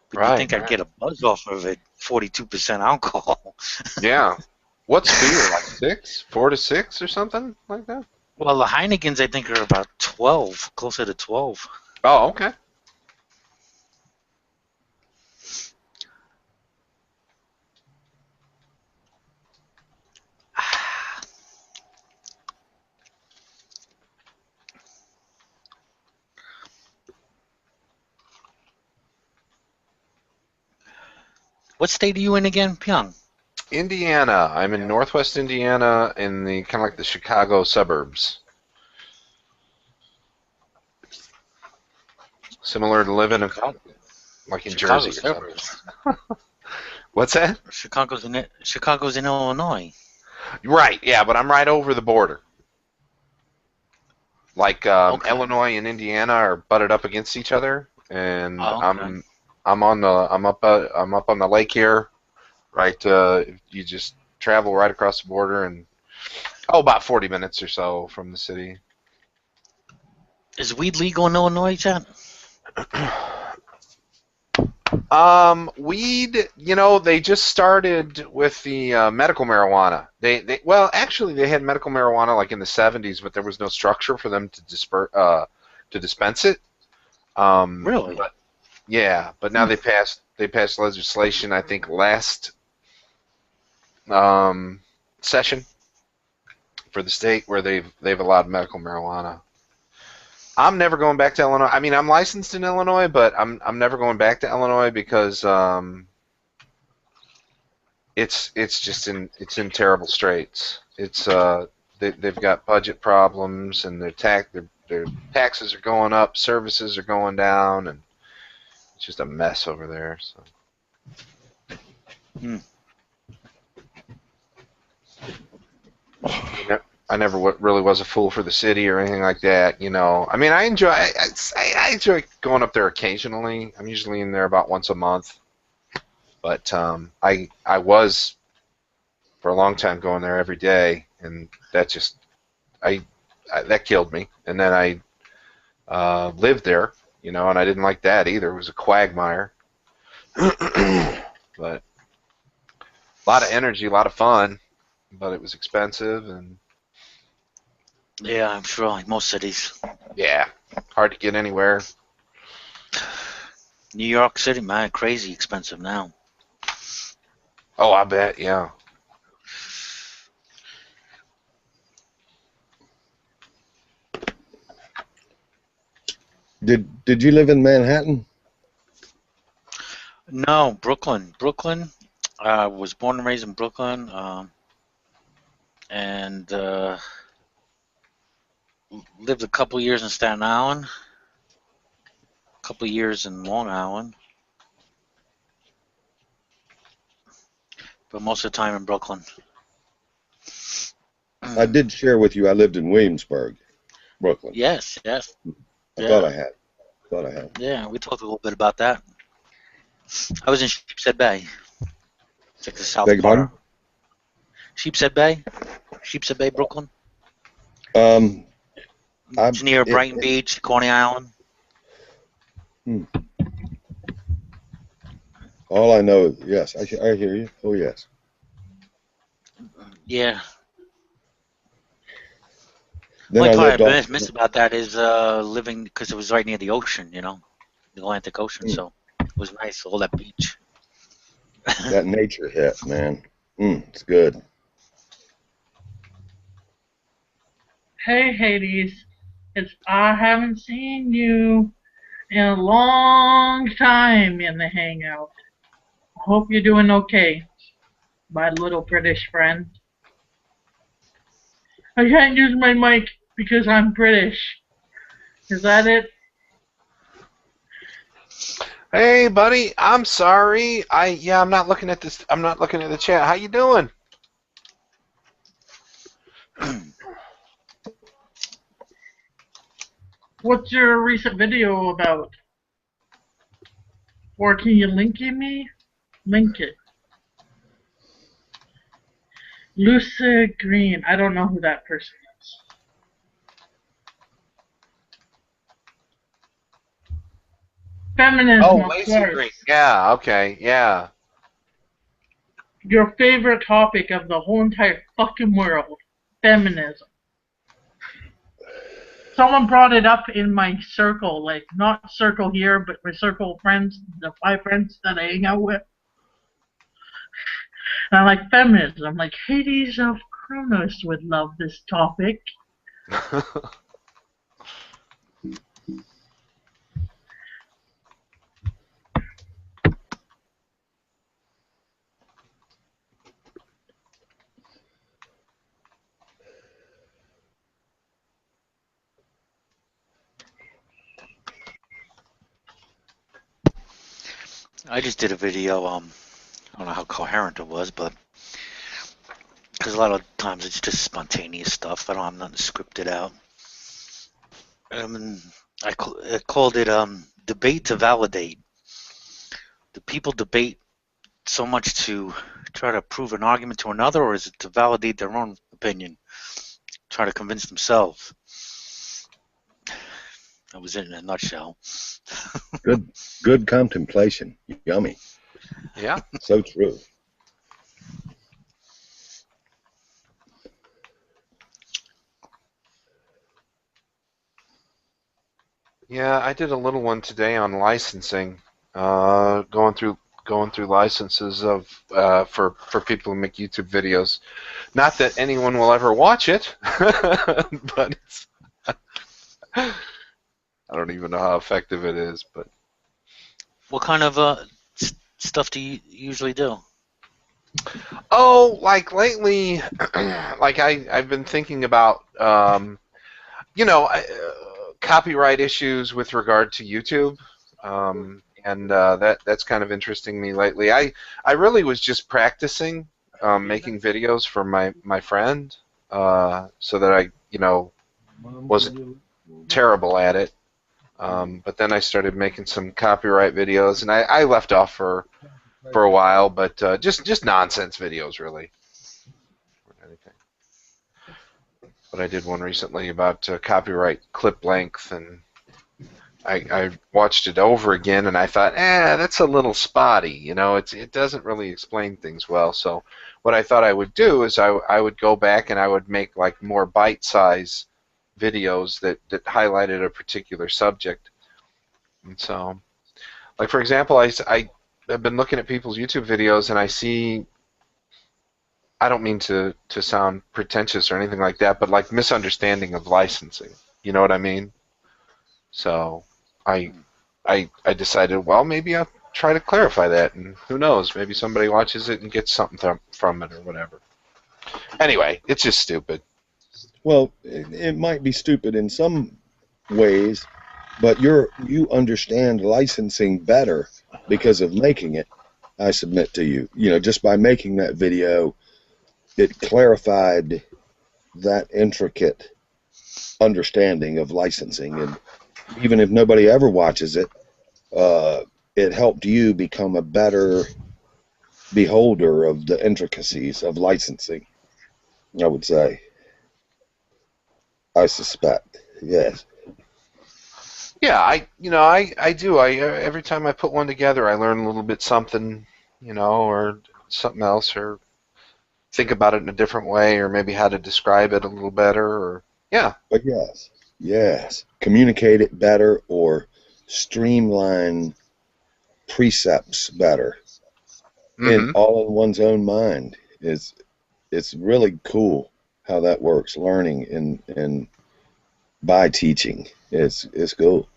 Speaker 7: But
Speaker 5: Right.
Speaker 7: you think I'd get a buzz off of it, 42% alcohol.
Speaker 5: Yeah. What's beer, like 6? 4 to 6 or something like that?
Speaker 7: Well, the Heinekens I think are about 12, closer to 12.
Speaker 5: Oh, okay.
Speaker 7: What state are you in again, Pyong?
Speaker 5: Indiana. I'm in Northwest Indiana, in the kind of like the Chicago suburbs. Similar to living in,
Speaker 7: Chicago.
Speaker 5: like in
Speaker 7: Chicago
Speaker 5: Jersey or something.
Speaker 7: suburbs.
Speaker 5: What's that?
Speaker 7: Chicago's in Illinois.
Speaker 5: Right, yeah, but I'm right over the border. Like
Speaker 7: Okay.
Speaker 5: Illinois and Indiana are butted up against each other, and
Speaker 7: Oh, okay.
Speaker 5: I'm up on the lake here. Right, you just travel right across the border, and about 40 minutes or so from the city.
Speaker 7: Is weed legal in Illinois, Chad?
Speaker 5: Weed, they just started with the medical marijuana. Well, actually, they had medical marijuana like in the 70s, but there was no structure for them to dispense it.
Speaker 7: Really?
Speaker 5: But, yeah, but now they passed legislation, I think, last session for the state where they've allowed medical marijuana. I'm never going back to Illinois. I mean, I'm licensed in Illinois, but I'm never going back to Illinois because it's in terrible straits. They've got budget problems, and their taxes are going up, services are going down, and it's just a mess over there. So. I never really was a fool for the city or anything like that, I mean, I enjoy going up there occasionally. I'm usually in there about once a month, but I was for a long time going there every day, and that that killed me. And then I lived there, and I didn't like that either. It was a quagmire, but a lot of energy, a lot of fun, but it was expensive and.
Speaker 7: Yeah, I'm sure, like most cities.
Speaker 5: Yeah, hard to get anywhere.
Speaker 7: New York City, man, crazy expensive now.
Speaker 5: Oh, I bet, yeah.
Speaker 4: Did you live in Manhattan?
Speaker 7: No, Brooklyn. Brooklyn. I was born and raised in Brooklyn, and lived a couple years in Staten Island, a couple years in Long Island, but most of the time in Brooklyn.
Speaker 4: I did share with you I lived in Williamsburg, Brooklyn.
Speaker 7: Yes.
Speaker 4: I thought I had.
Speaker 7: Yeah, we talked a little bit about that. I was in Sheepshead Bay. It's like the south
Speaker 4: Beg
Speaker 7: part.
Speaker 4: pardon?
Speaker 7: Sheepshead Bay, Brooklyn. It's near Brighton Beach, Coney Island.
Speaker 4: All I know, yes, I hear you. Oh, yes.
Speaker 7: Yeah.
Speaker 4: Then
Speaker 7: The
Speaker 4: I
Speaker 7: only
Speaker 4: lived
Speaker 7: part I
Speaker 4: off.
Speaker 7: missed about that is living, because it was right near the ocean, the Atlantic Ocean, so it was nice, all that beach.
Speaker 4: That nature hit, man. It's good.
Speaker 1: Hey, Hades. I haven't seen you in a long time in the Hangout. I hope you're doing okay, my little British friend. I can't use my mic because I'm British. Is that it?
Speaker 5: Hey, buddy, I'm sorry. I'm not looking at this. I'm not looking at the chat. How you doing?
Speaker 1: What's your recent video about? Or can you link me? Link it. Lucid Green. I don't know who that person is. Feminism, of
Speaker 5: Lazy
Speaker 1: course.
Speaker 5: Green. Yeah, okay, yeah.
Speaker 1: Your favorite topic of the whole entire fucking world. Feminism. someone brought it up in my circle, like not circle here, but my circle of friends, the 5 friends that I hang out with. And I like feminism. I'm like, Hades of Kronos would love this topic.
Speaker 7: I just did a video. I don't know how coherent it was, but because a lot of times it's just spontaneous stuff. I don't have nothing scripted out. I called it debate to validate. Do people debate so much to try to prove an argument to another, or is it to validate their own opinion, try to convince themselves? That was it in a nutshell.
Speaker 4: Good contemplation. Yummy.
Speaker 5: Yeah.
Speaker 4: So true.
Speaker 5: Yeah, I did a little one today on licensing, going through licenses of for people who make YouTube videos. Not that anyone will ever watch it, but it's, I don't even know how effective it is. But
Speaker 7: What kind of stuff do you usually do?
Speaker 5: oh, like lately, like I've been thinking about you know, copyright issues with regard to YouTube, and that's kind of interesting me lately. I really was just practicing making videos for my friend, so that I wasn't terrible at it. But then I started making some copyright videos, and I left off for a while, but just nonsense videos really. Anything. But I did one recently about copyright clip length, and I watched it over again, and I thought, that's a little spotty. It doesn't really explain things well. So what I thought I would do is I would go back and I would make like more bite-size videos that highlighted a particular subject. And so, like for example, I've been looking at people's YouTube videos, and I see. I don't mean to sound pretentious or anything like that, but like misunderstanding of licensing. You know what I mean? So I decided, well, maybe I'll try to clarify that, and who knows, maybe somebody watches it and gets something from it or whatever. Anyway, it's just stupid.
Speaker 4: Well, it might be stupid in some ways, but you understand licensing better because of making it. I submit to you. Just by making that video, it clarified that intricate understanding of licensing, and even if nobody ever watches it, it helped you become a better beholder of the intricacies of licensing, I would say. I suspect, yes.
Speaker 5: Yeah, I do. Every time I put one together, I learn a little bit something, or something else, or think about it in a different way, or maybe how to describe it a little better, or yeah.
Speaker 4: But yes, communicate it better or streamline precepts better, in all in one's own mind. It's really cool how that works. Learning and by teaching, it's cool.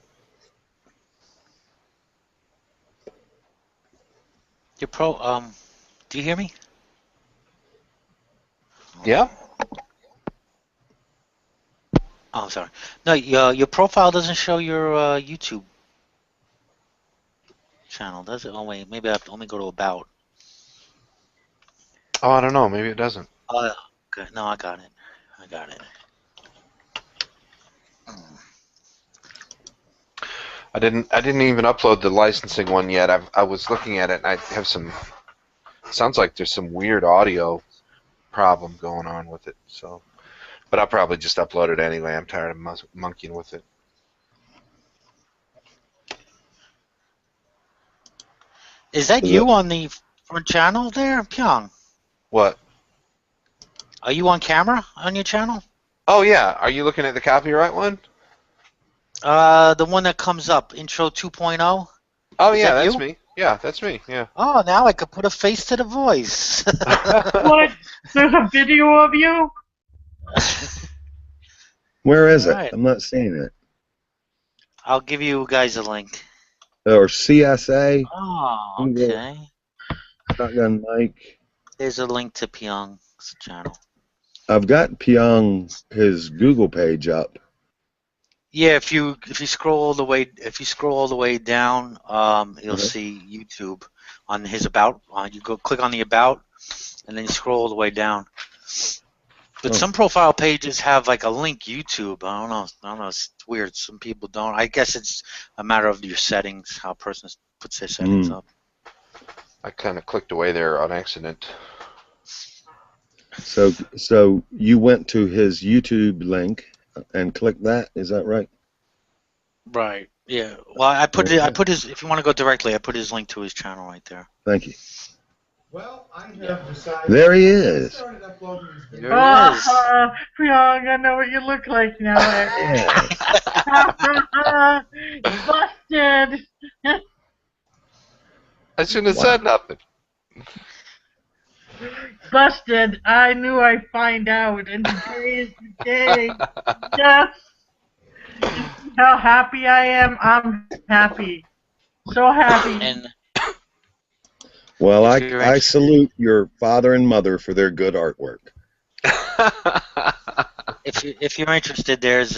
Speaker 7: Do you hear me?
Speaker 5: Yeah.
Speaker 7: Oh, sorry. No, your profile doesn't show your YouTube channel, does it? Oh wait, maybe I have to only go to about.
Speaker 5: Oh, I don't know. Maybe it doesn't.
Speaker 7: Okay. No, I got it.
Speaker 5: I didn't even upload the licensing one yet. I was looking at it, and I have some. Sounds like there's some weird audio problem going on with it. So, but I'll probably just upload it anyway. I'm tired of monkeying with it.
Speaker 7: Is that you on the front channel there, Pyong?
Speaker 5: What?
Speaker 7: Are you on camera on your channel?
Speaker 5: Oh yeah. Are you looking at the copyright one?
Speaker 7: The one that comes up, Intro 2.0.
Speaker 5: Oh
Speaker 7: Is
Speaker 5: yeah,
Speaker 7: that
Speaker 5: that's
Speaker 7: you?
Speaker 5: me. Yeah, that's me. Yeah.
Speaker 7: Oh, now I could put a face to the voice.
Speaker 1: What? There's a video of you?
Speaker 4: Where is it?
Speaker 7: Alright.
Speaker 4: I'm not seeing it.
Speaker 7: I'll give you guys a link.
Speaker 4: Or CSA,
Speaker 7: Oh,
Speaker 4: Google
Speaker 7: okay.
Speaker 4: Shotgun Mike.
Speaker 7: There's a link to Pyong's channel.
Speaker 4: I've got Pyong his Google page up.
Speaker 7: Yeah, if you scroll all the way down, you'll see YouTube on his about. You go click on the about, and then you scroll all the way down. But some profile pages have like a link YouTube. I don't know. It's weird. Some people don't. I guess it's a matter of your settings, how a person puts their settings up.
Speaker 5: I kind of clicked away there on accident.
Speaker 4: So you went to his YouTube link and clicked that. Is that right?
Speaker 7: Right. Yeah. Well, I put his. If you want to go directly, I put his link to his channel right there.
Speaker 4: Thank you.
Speaker 3: Well, I have decided.
Speaker 4: There he is.
Speaker 7: There he is.
Speaker 1: Pyong, I know what you look like now. Busted.
Speaker 5: I shouldn't have said nothing.
Speaker 1: Busted. I knew I'd find out, and today is the day. Yes. You see how happy I am? I'm happy. So happy.
Speaker 7: And
Speaker 4: well, I salute your father and mother for their good artwork.
Speaker 7: if you're interested, there's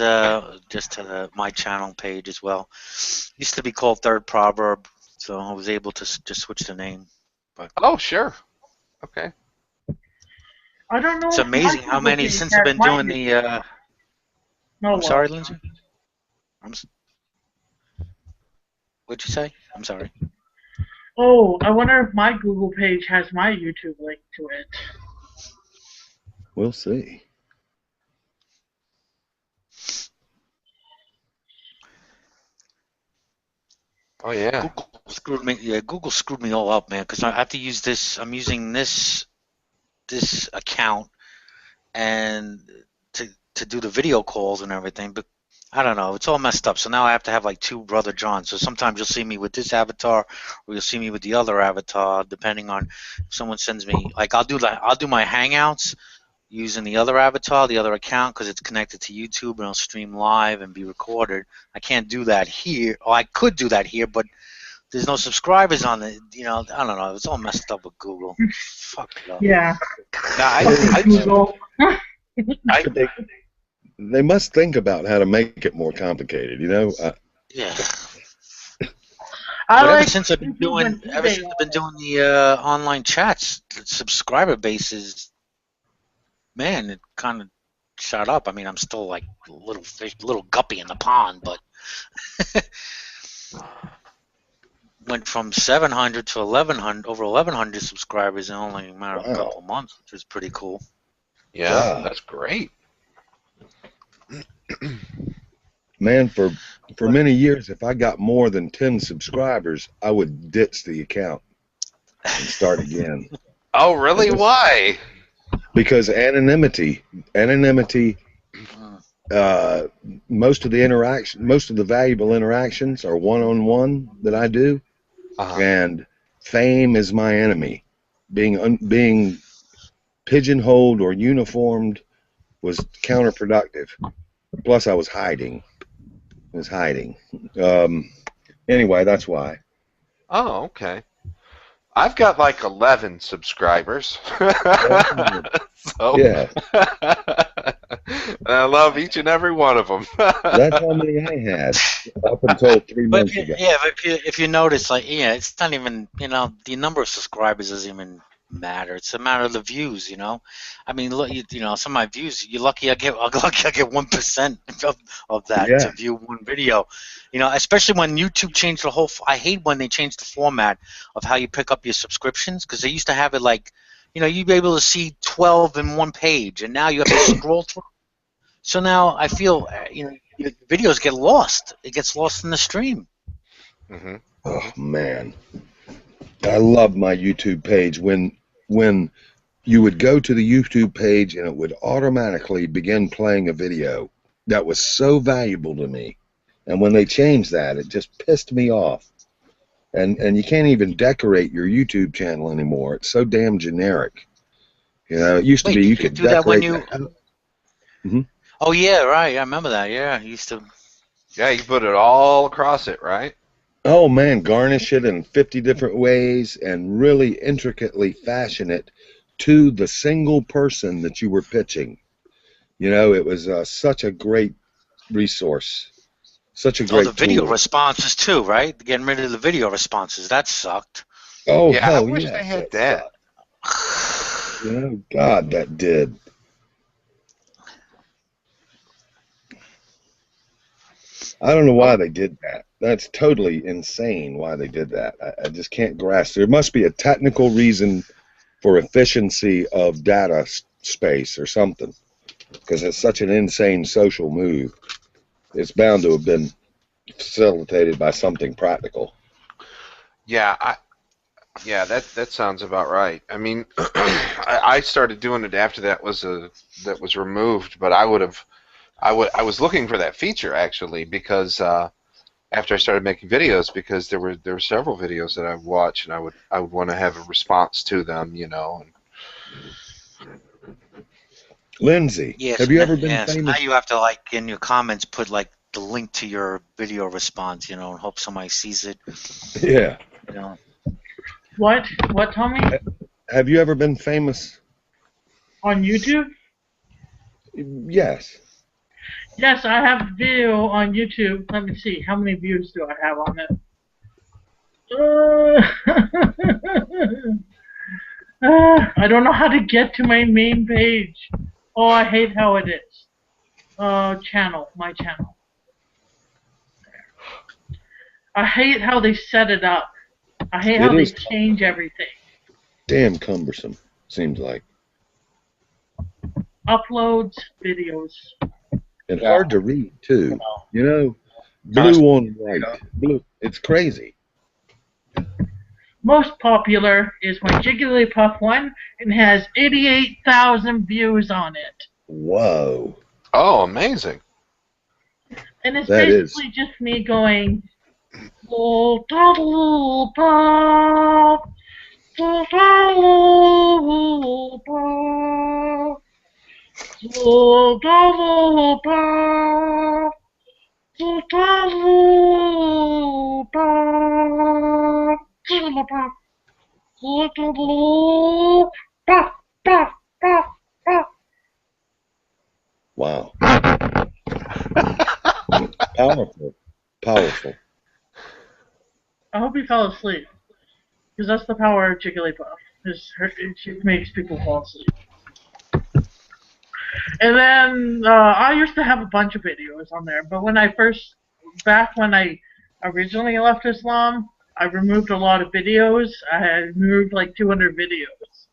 Speaker 7: just my channel page as well. Used to be called Third Proverb, so I was able to just switch the name. But
Speaker 5: oh, sure. Okay.
Speaker 1: I don't know.
Speaker 7: It's amazing how many since I've been doing the. I'm sorry, Lindsay. What'd you say? I'm sorry.
Speaker 1: Oh, I wonder if my Google page has my YouTube link to it.
Speaker 4: We'll see.
Speaker 5: Oh yeah.
Speaker 7: Google screwed me all up, man. Because I have to use this. I'm using this account and to do the video calls and everything, but I don't know. It's all messed up. So now I have to have like two Brother Johns. So sometimes you'll see me with this avatar, or you'll see me with the other avatar, depending on if someone sends me. Like I'll do my Hangouts using the other avatar, the other account, because it's connected to YouTube and it'll stream live and be recorded. I can't do that here. Or I could do that here, but there's no subscribers on it. You know, I don't know. It's all messed up with Google. Fuck it up.
Speaker 1: Yeah.
Speaker 5: Google.
Speaker 4: They must think about how to make it more complicated, you know?
Speaker 7: Yeah.
Speaker 1: Ever
Speaker 7: since I've been doing the online chats, the subscriber base man, it kind of shot up. I mean, I'm still like a little fish, little guppy in the pond, but went from 700 to 1100, over 1100 subscribers in only a matter of a couple of months, which is pretty cool.
Speaker 5: Yeah, that's great.
Speaker 4: Man, for many years, if I got more than 10 subscribers, I would ditch the account and start again.
Speaker 5: Oh, really? Why?
Speaker 4: Because anonymity. Most of the valuable interactions are one-on-one that I do, and fame is my enemy. Being pigeonholed or uniformed was counterproductive. Plus, I was hiding. Anyway, that's why.
Speaker 5: Oh, okay. I've got like 11 subscribers. So,
Speaker 4: yeah.
Speaker 5: I love each and every one of them.
Speaker 4: That's how many I had up until 3 months ago.
Speaker 7: Yeah, but if you notice, like, yeah, it's not even, the number of subscribers doesn't even matter. It's a matter of the views, I mean, look, some of my views, you're lucky I get 1% of that to view one video. Especially when YouTube changed the whole. I hate when they change the format of how you pick up your subscriptions, because they used to have it like, you'd be able to see 12 in one page, and now you have to scroll through. So now I feel, your videos get lost. It gets lost in the stream.
Speaker 5: Mm-hmm.
Speaker 4: Oh man, I love my YouTube page when you would go to the YouTube page and it would automatically begin playing a video that was so valuable to me. And when they changed that, it just pissed me off. And you can't even decorate your YouTube channel anymore. It's so damn generic. You know, it used to
Speaker 7: Wait,
Speaker 4: be
Speaker 7: you
Speaker 4: you
Speaker 7: could
Speaker 4: could
Speaker 7: do that when
Speaker 4: decorate
Speaker 7: you.
Speaker 4: the.
Speaker 7: Oh yeah, right. I remember that. Yeah, you used to.
Speaker 5: Yeah, you put it all across it, right?
Speaker 4: Oh man, garnish it in 50 different ways and really intricately fashion it to the single person that you were pitching. You know, it was such a great resource, such a
Speaker 7: Oh, the
Speaker 4: great
Speaker 7: video
Speaker 4: tool.
Speaker 7: responses too, right? Getting rid of the video responses. That sucked.
Speaker 4: Oh
Speaker 5: Yeah, I
Speaker 4: hell
Speaker 5: wish they
Speaker 4: yes,
Speaker 5: had
Speaker 4: that
Speaker 5: that.
Speaker 4: sucked. You know, God, that did. I don't know why they did that. That's totally insane why they did that. I just can't grasp. There must be a technical reason for efficiency of data space or something, because it's such an insane social move. It's bound to have been facilitated by something practical.
Speaker 5: Yeah, yeah, that sounds about right. I mean, I started doing it after that was removed, but I was looking for that feature actually because after I started making videos because there were several videos that I would watch and I would want to have a response to them, you know.
Speaker 4: Lindsay,
Speaker 7: Yes,
Speaker 4: have you
Speaker 7: and
Speaker 4: ever been
Speaker 7: yeah. So now
Speaker 4: famous?
Speaker 7: you have to like in your comments put like the link to your video response, you know, and hope somebody sees it.
Speaker 4: Yeah.
Speaker 7: You know.
Speaker 1: What? What, Tommy?
Speaker 4: Have you ever been famous?
Speaker 1: On YouTube?
Speaker 4: Yes.
Speaker 1: Yes, I have a video on YouTube. Let me see. How many views do I have on it? I don't know how to get to my main page. Oh, I hate how it is. Channel. My channel. I hate how they set it up. I hate
Speaker 4: It
Speaker 1: how they
Speaker 4: is
Speaker 1: change everything.
Speaker 4: damn cumbersome, seems like.
Speaker 1: Uploads, videos.
Speaker 4: And
Speaker 8: Yeah.
Speaker 4: hard to read, too. You know,
Speaker 8: Kinda,
Speaker 4: blue on white. Blue. It's crazy.
Speaker 1: Most popular is my Jigglypuff one and has 88,000 views on it.
Speaker 4: Whoa.
Speaker 5: Oh, amazing.
Speaker 1: And it's
Speaker 4: That is.
Speaker 1: basically just me going, oh, Jigglypuff, Jigglypuff, Jigglypuff, Jigglypuff, Jigglypuff, Jigglypuff, puff, puff, puff.
Speaker 4: Wow. Powerful. Powerful.
Speaker 1: I hope he fell asleep. Because that's the power of Jigglypuff. She makes people fall asleep. And then I used to have a bunch of videos on there, but back when I originally left Islam, I removed a lot of videos. I had removed like 200 videos.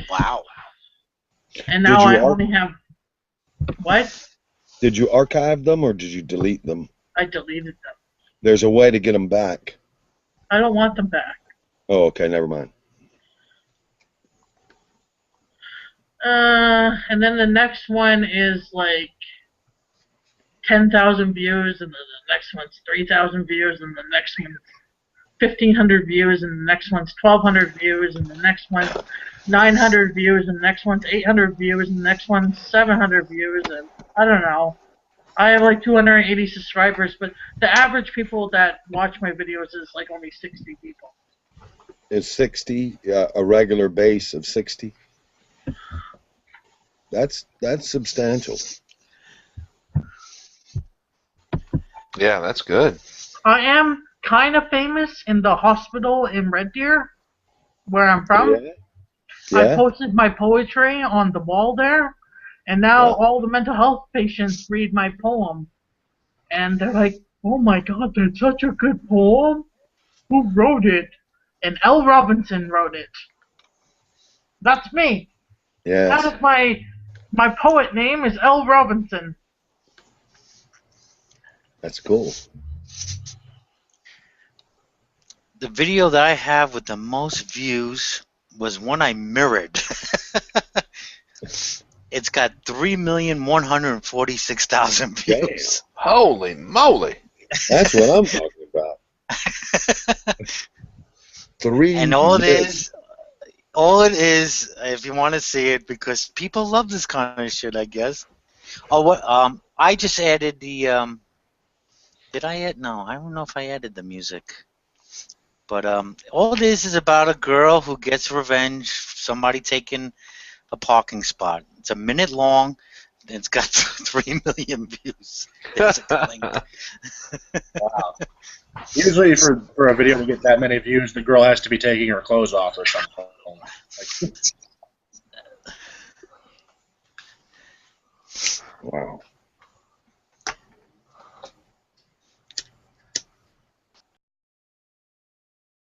Speaker 7: Wow.
Speaker 1: And now I only have, what?
Speaker 4: Did you archive them or did you delete them?
Speaker 1: I deleted them.
Speaker 4: There's a way to get them back.
Speaker 1: I don't want them back.
Speaker 4: Oh, okay, never mind.
Speaker 1: And then the next one is like 10,000 views, and then the next one's 3,000 views, and the next one's 1,500 views, and the next one's 1,200 views, and the next one's 900 views, and the next one's 800 views, and the next one's 700 views, and I don't know. I have like 280 subscribers, but the average people that watch my videos is like only 60 people.
Speaker 4: Is 60 a regular base of 60? That's substantial.
Speaker 5: Yeah, that's good.
Speaker 1: I am kind of famous in the hospital in Red Deer, where I'm from.
Speaker 4: Yeah.
Speaker 1: I posted my poetry on the wall there, and now
Speaker 4: Wow.
Speaker 1: all the mental health patients read my poem, and they're like, "Oh my God, that's such a good poem! Who wrote it?" And L. Robinson wrote it. That's me.
Speaker 4: Yes.
Speaker 1: That is my poet name is L. Robinson.
Speaker 4: That's cool.
Speaker 7: The video that I have with the most views was one I mirrored. It's got 3,146,000 views.
Speaker 5: Holy moly!
Speaker 4: That's what I'm talking about. 3
Speaker 7: And all it
Speaker 4: million.
Speaker 7: is, if you want to see it, because people love this kind of shit, I guess. Oh, what? I just added the. Did I add? No, I don't know if I added the music. But all it is about a girl who gets revenge for somebody taking a parking spot. It's a minute long. And it's got 3 million views. There's a link.
Speaker 8: Wow. Usually for a video to get that many views, the girl has to be taking her clothes off or something. Like,
Speaker 4: Wow.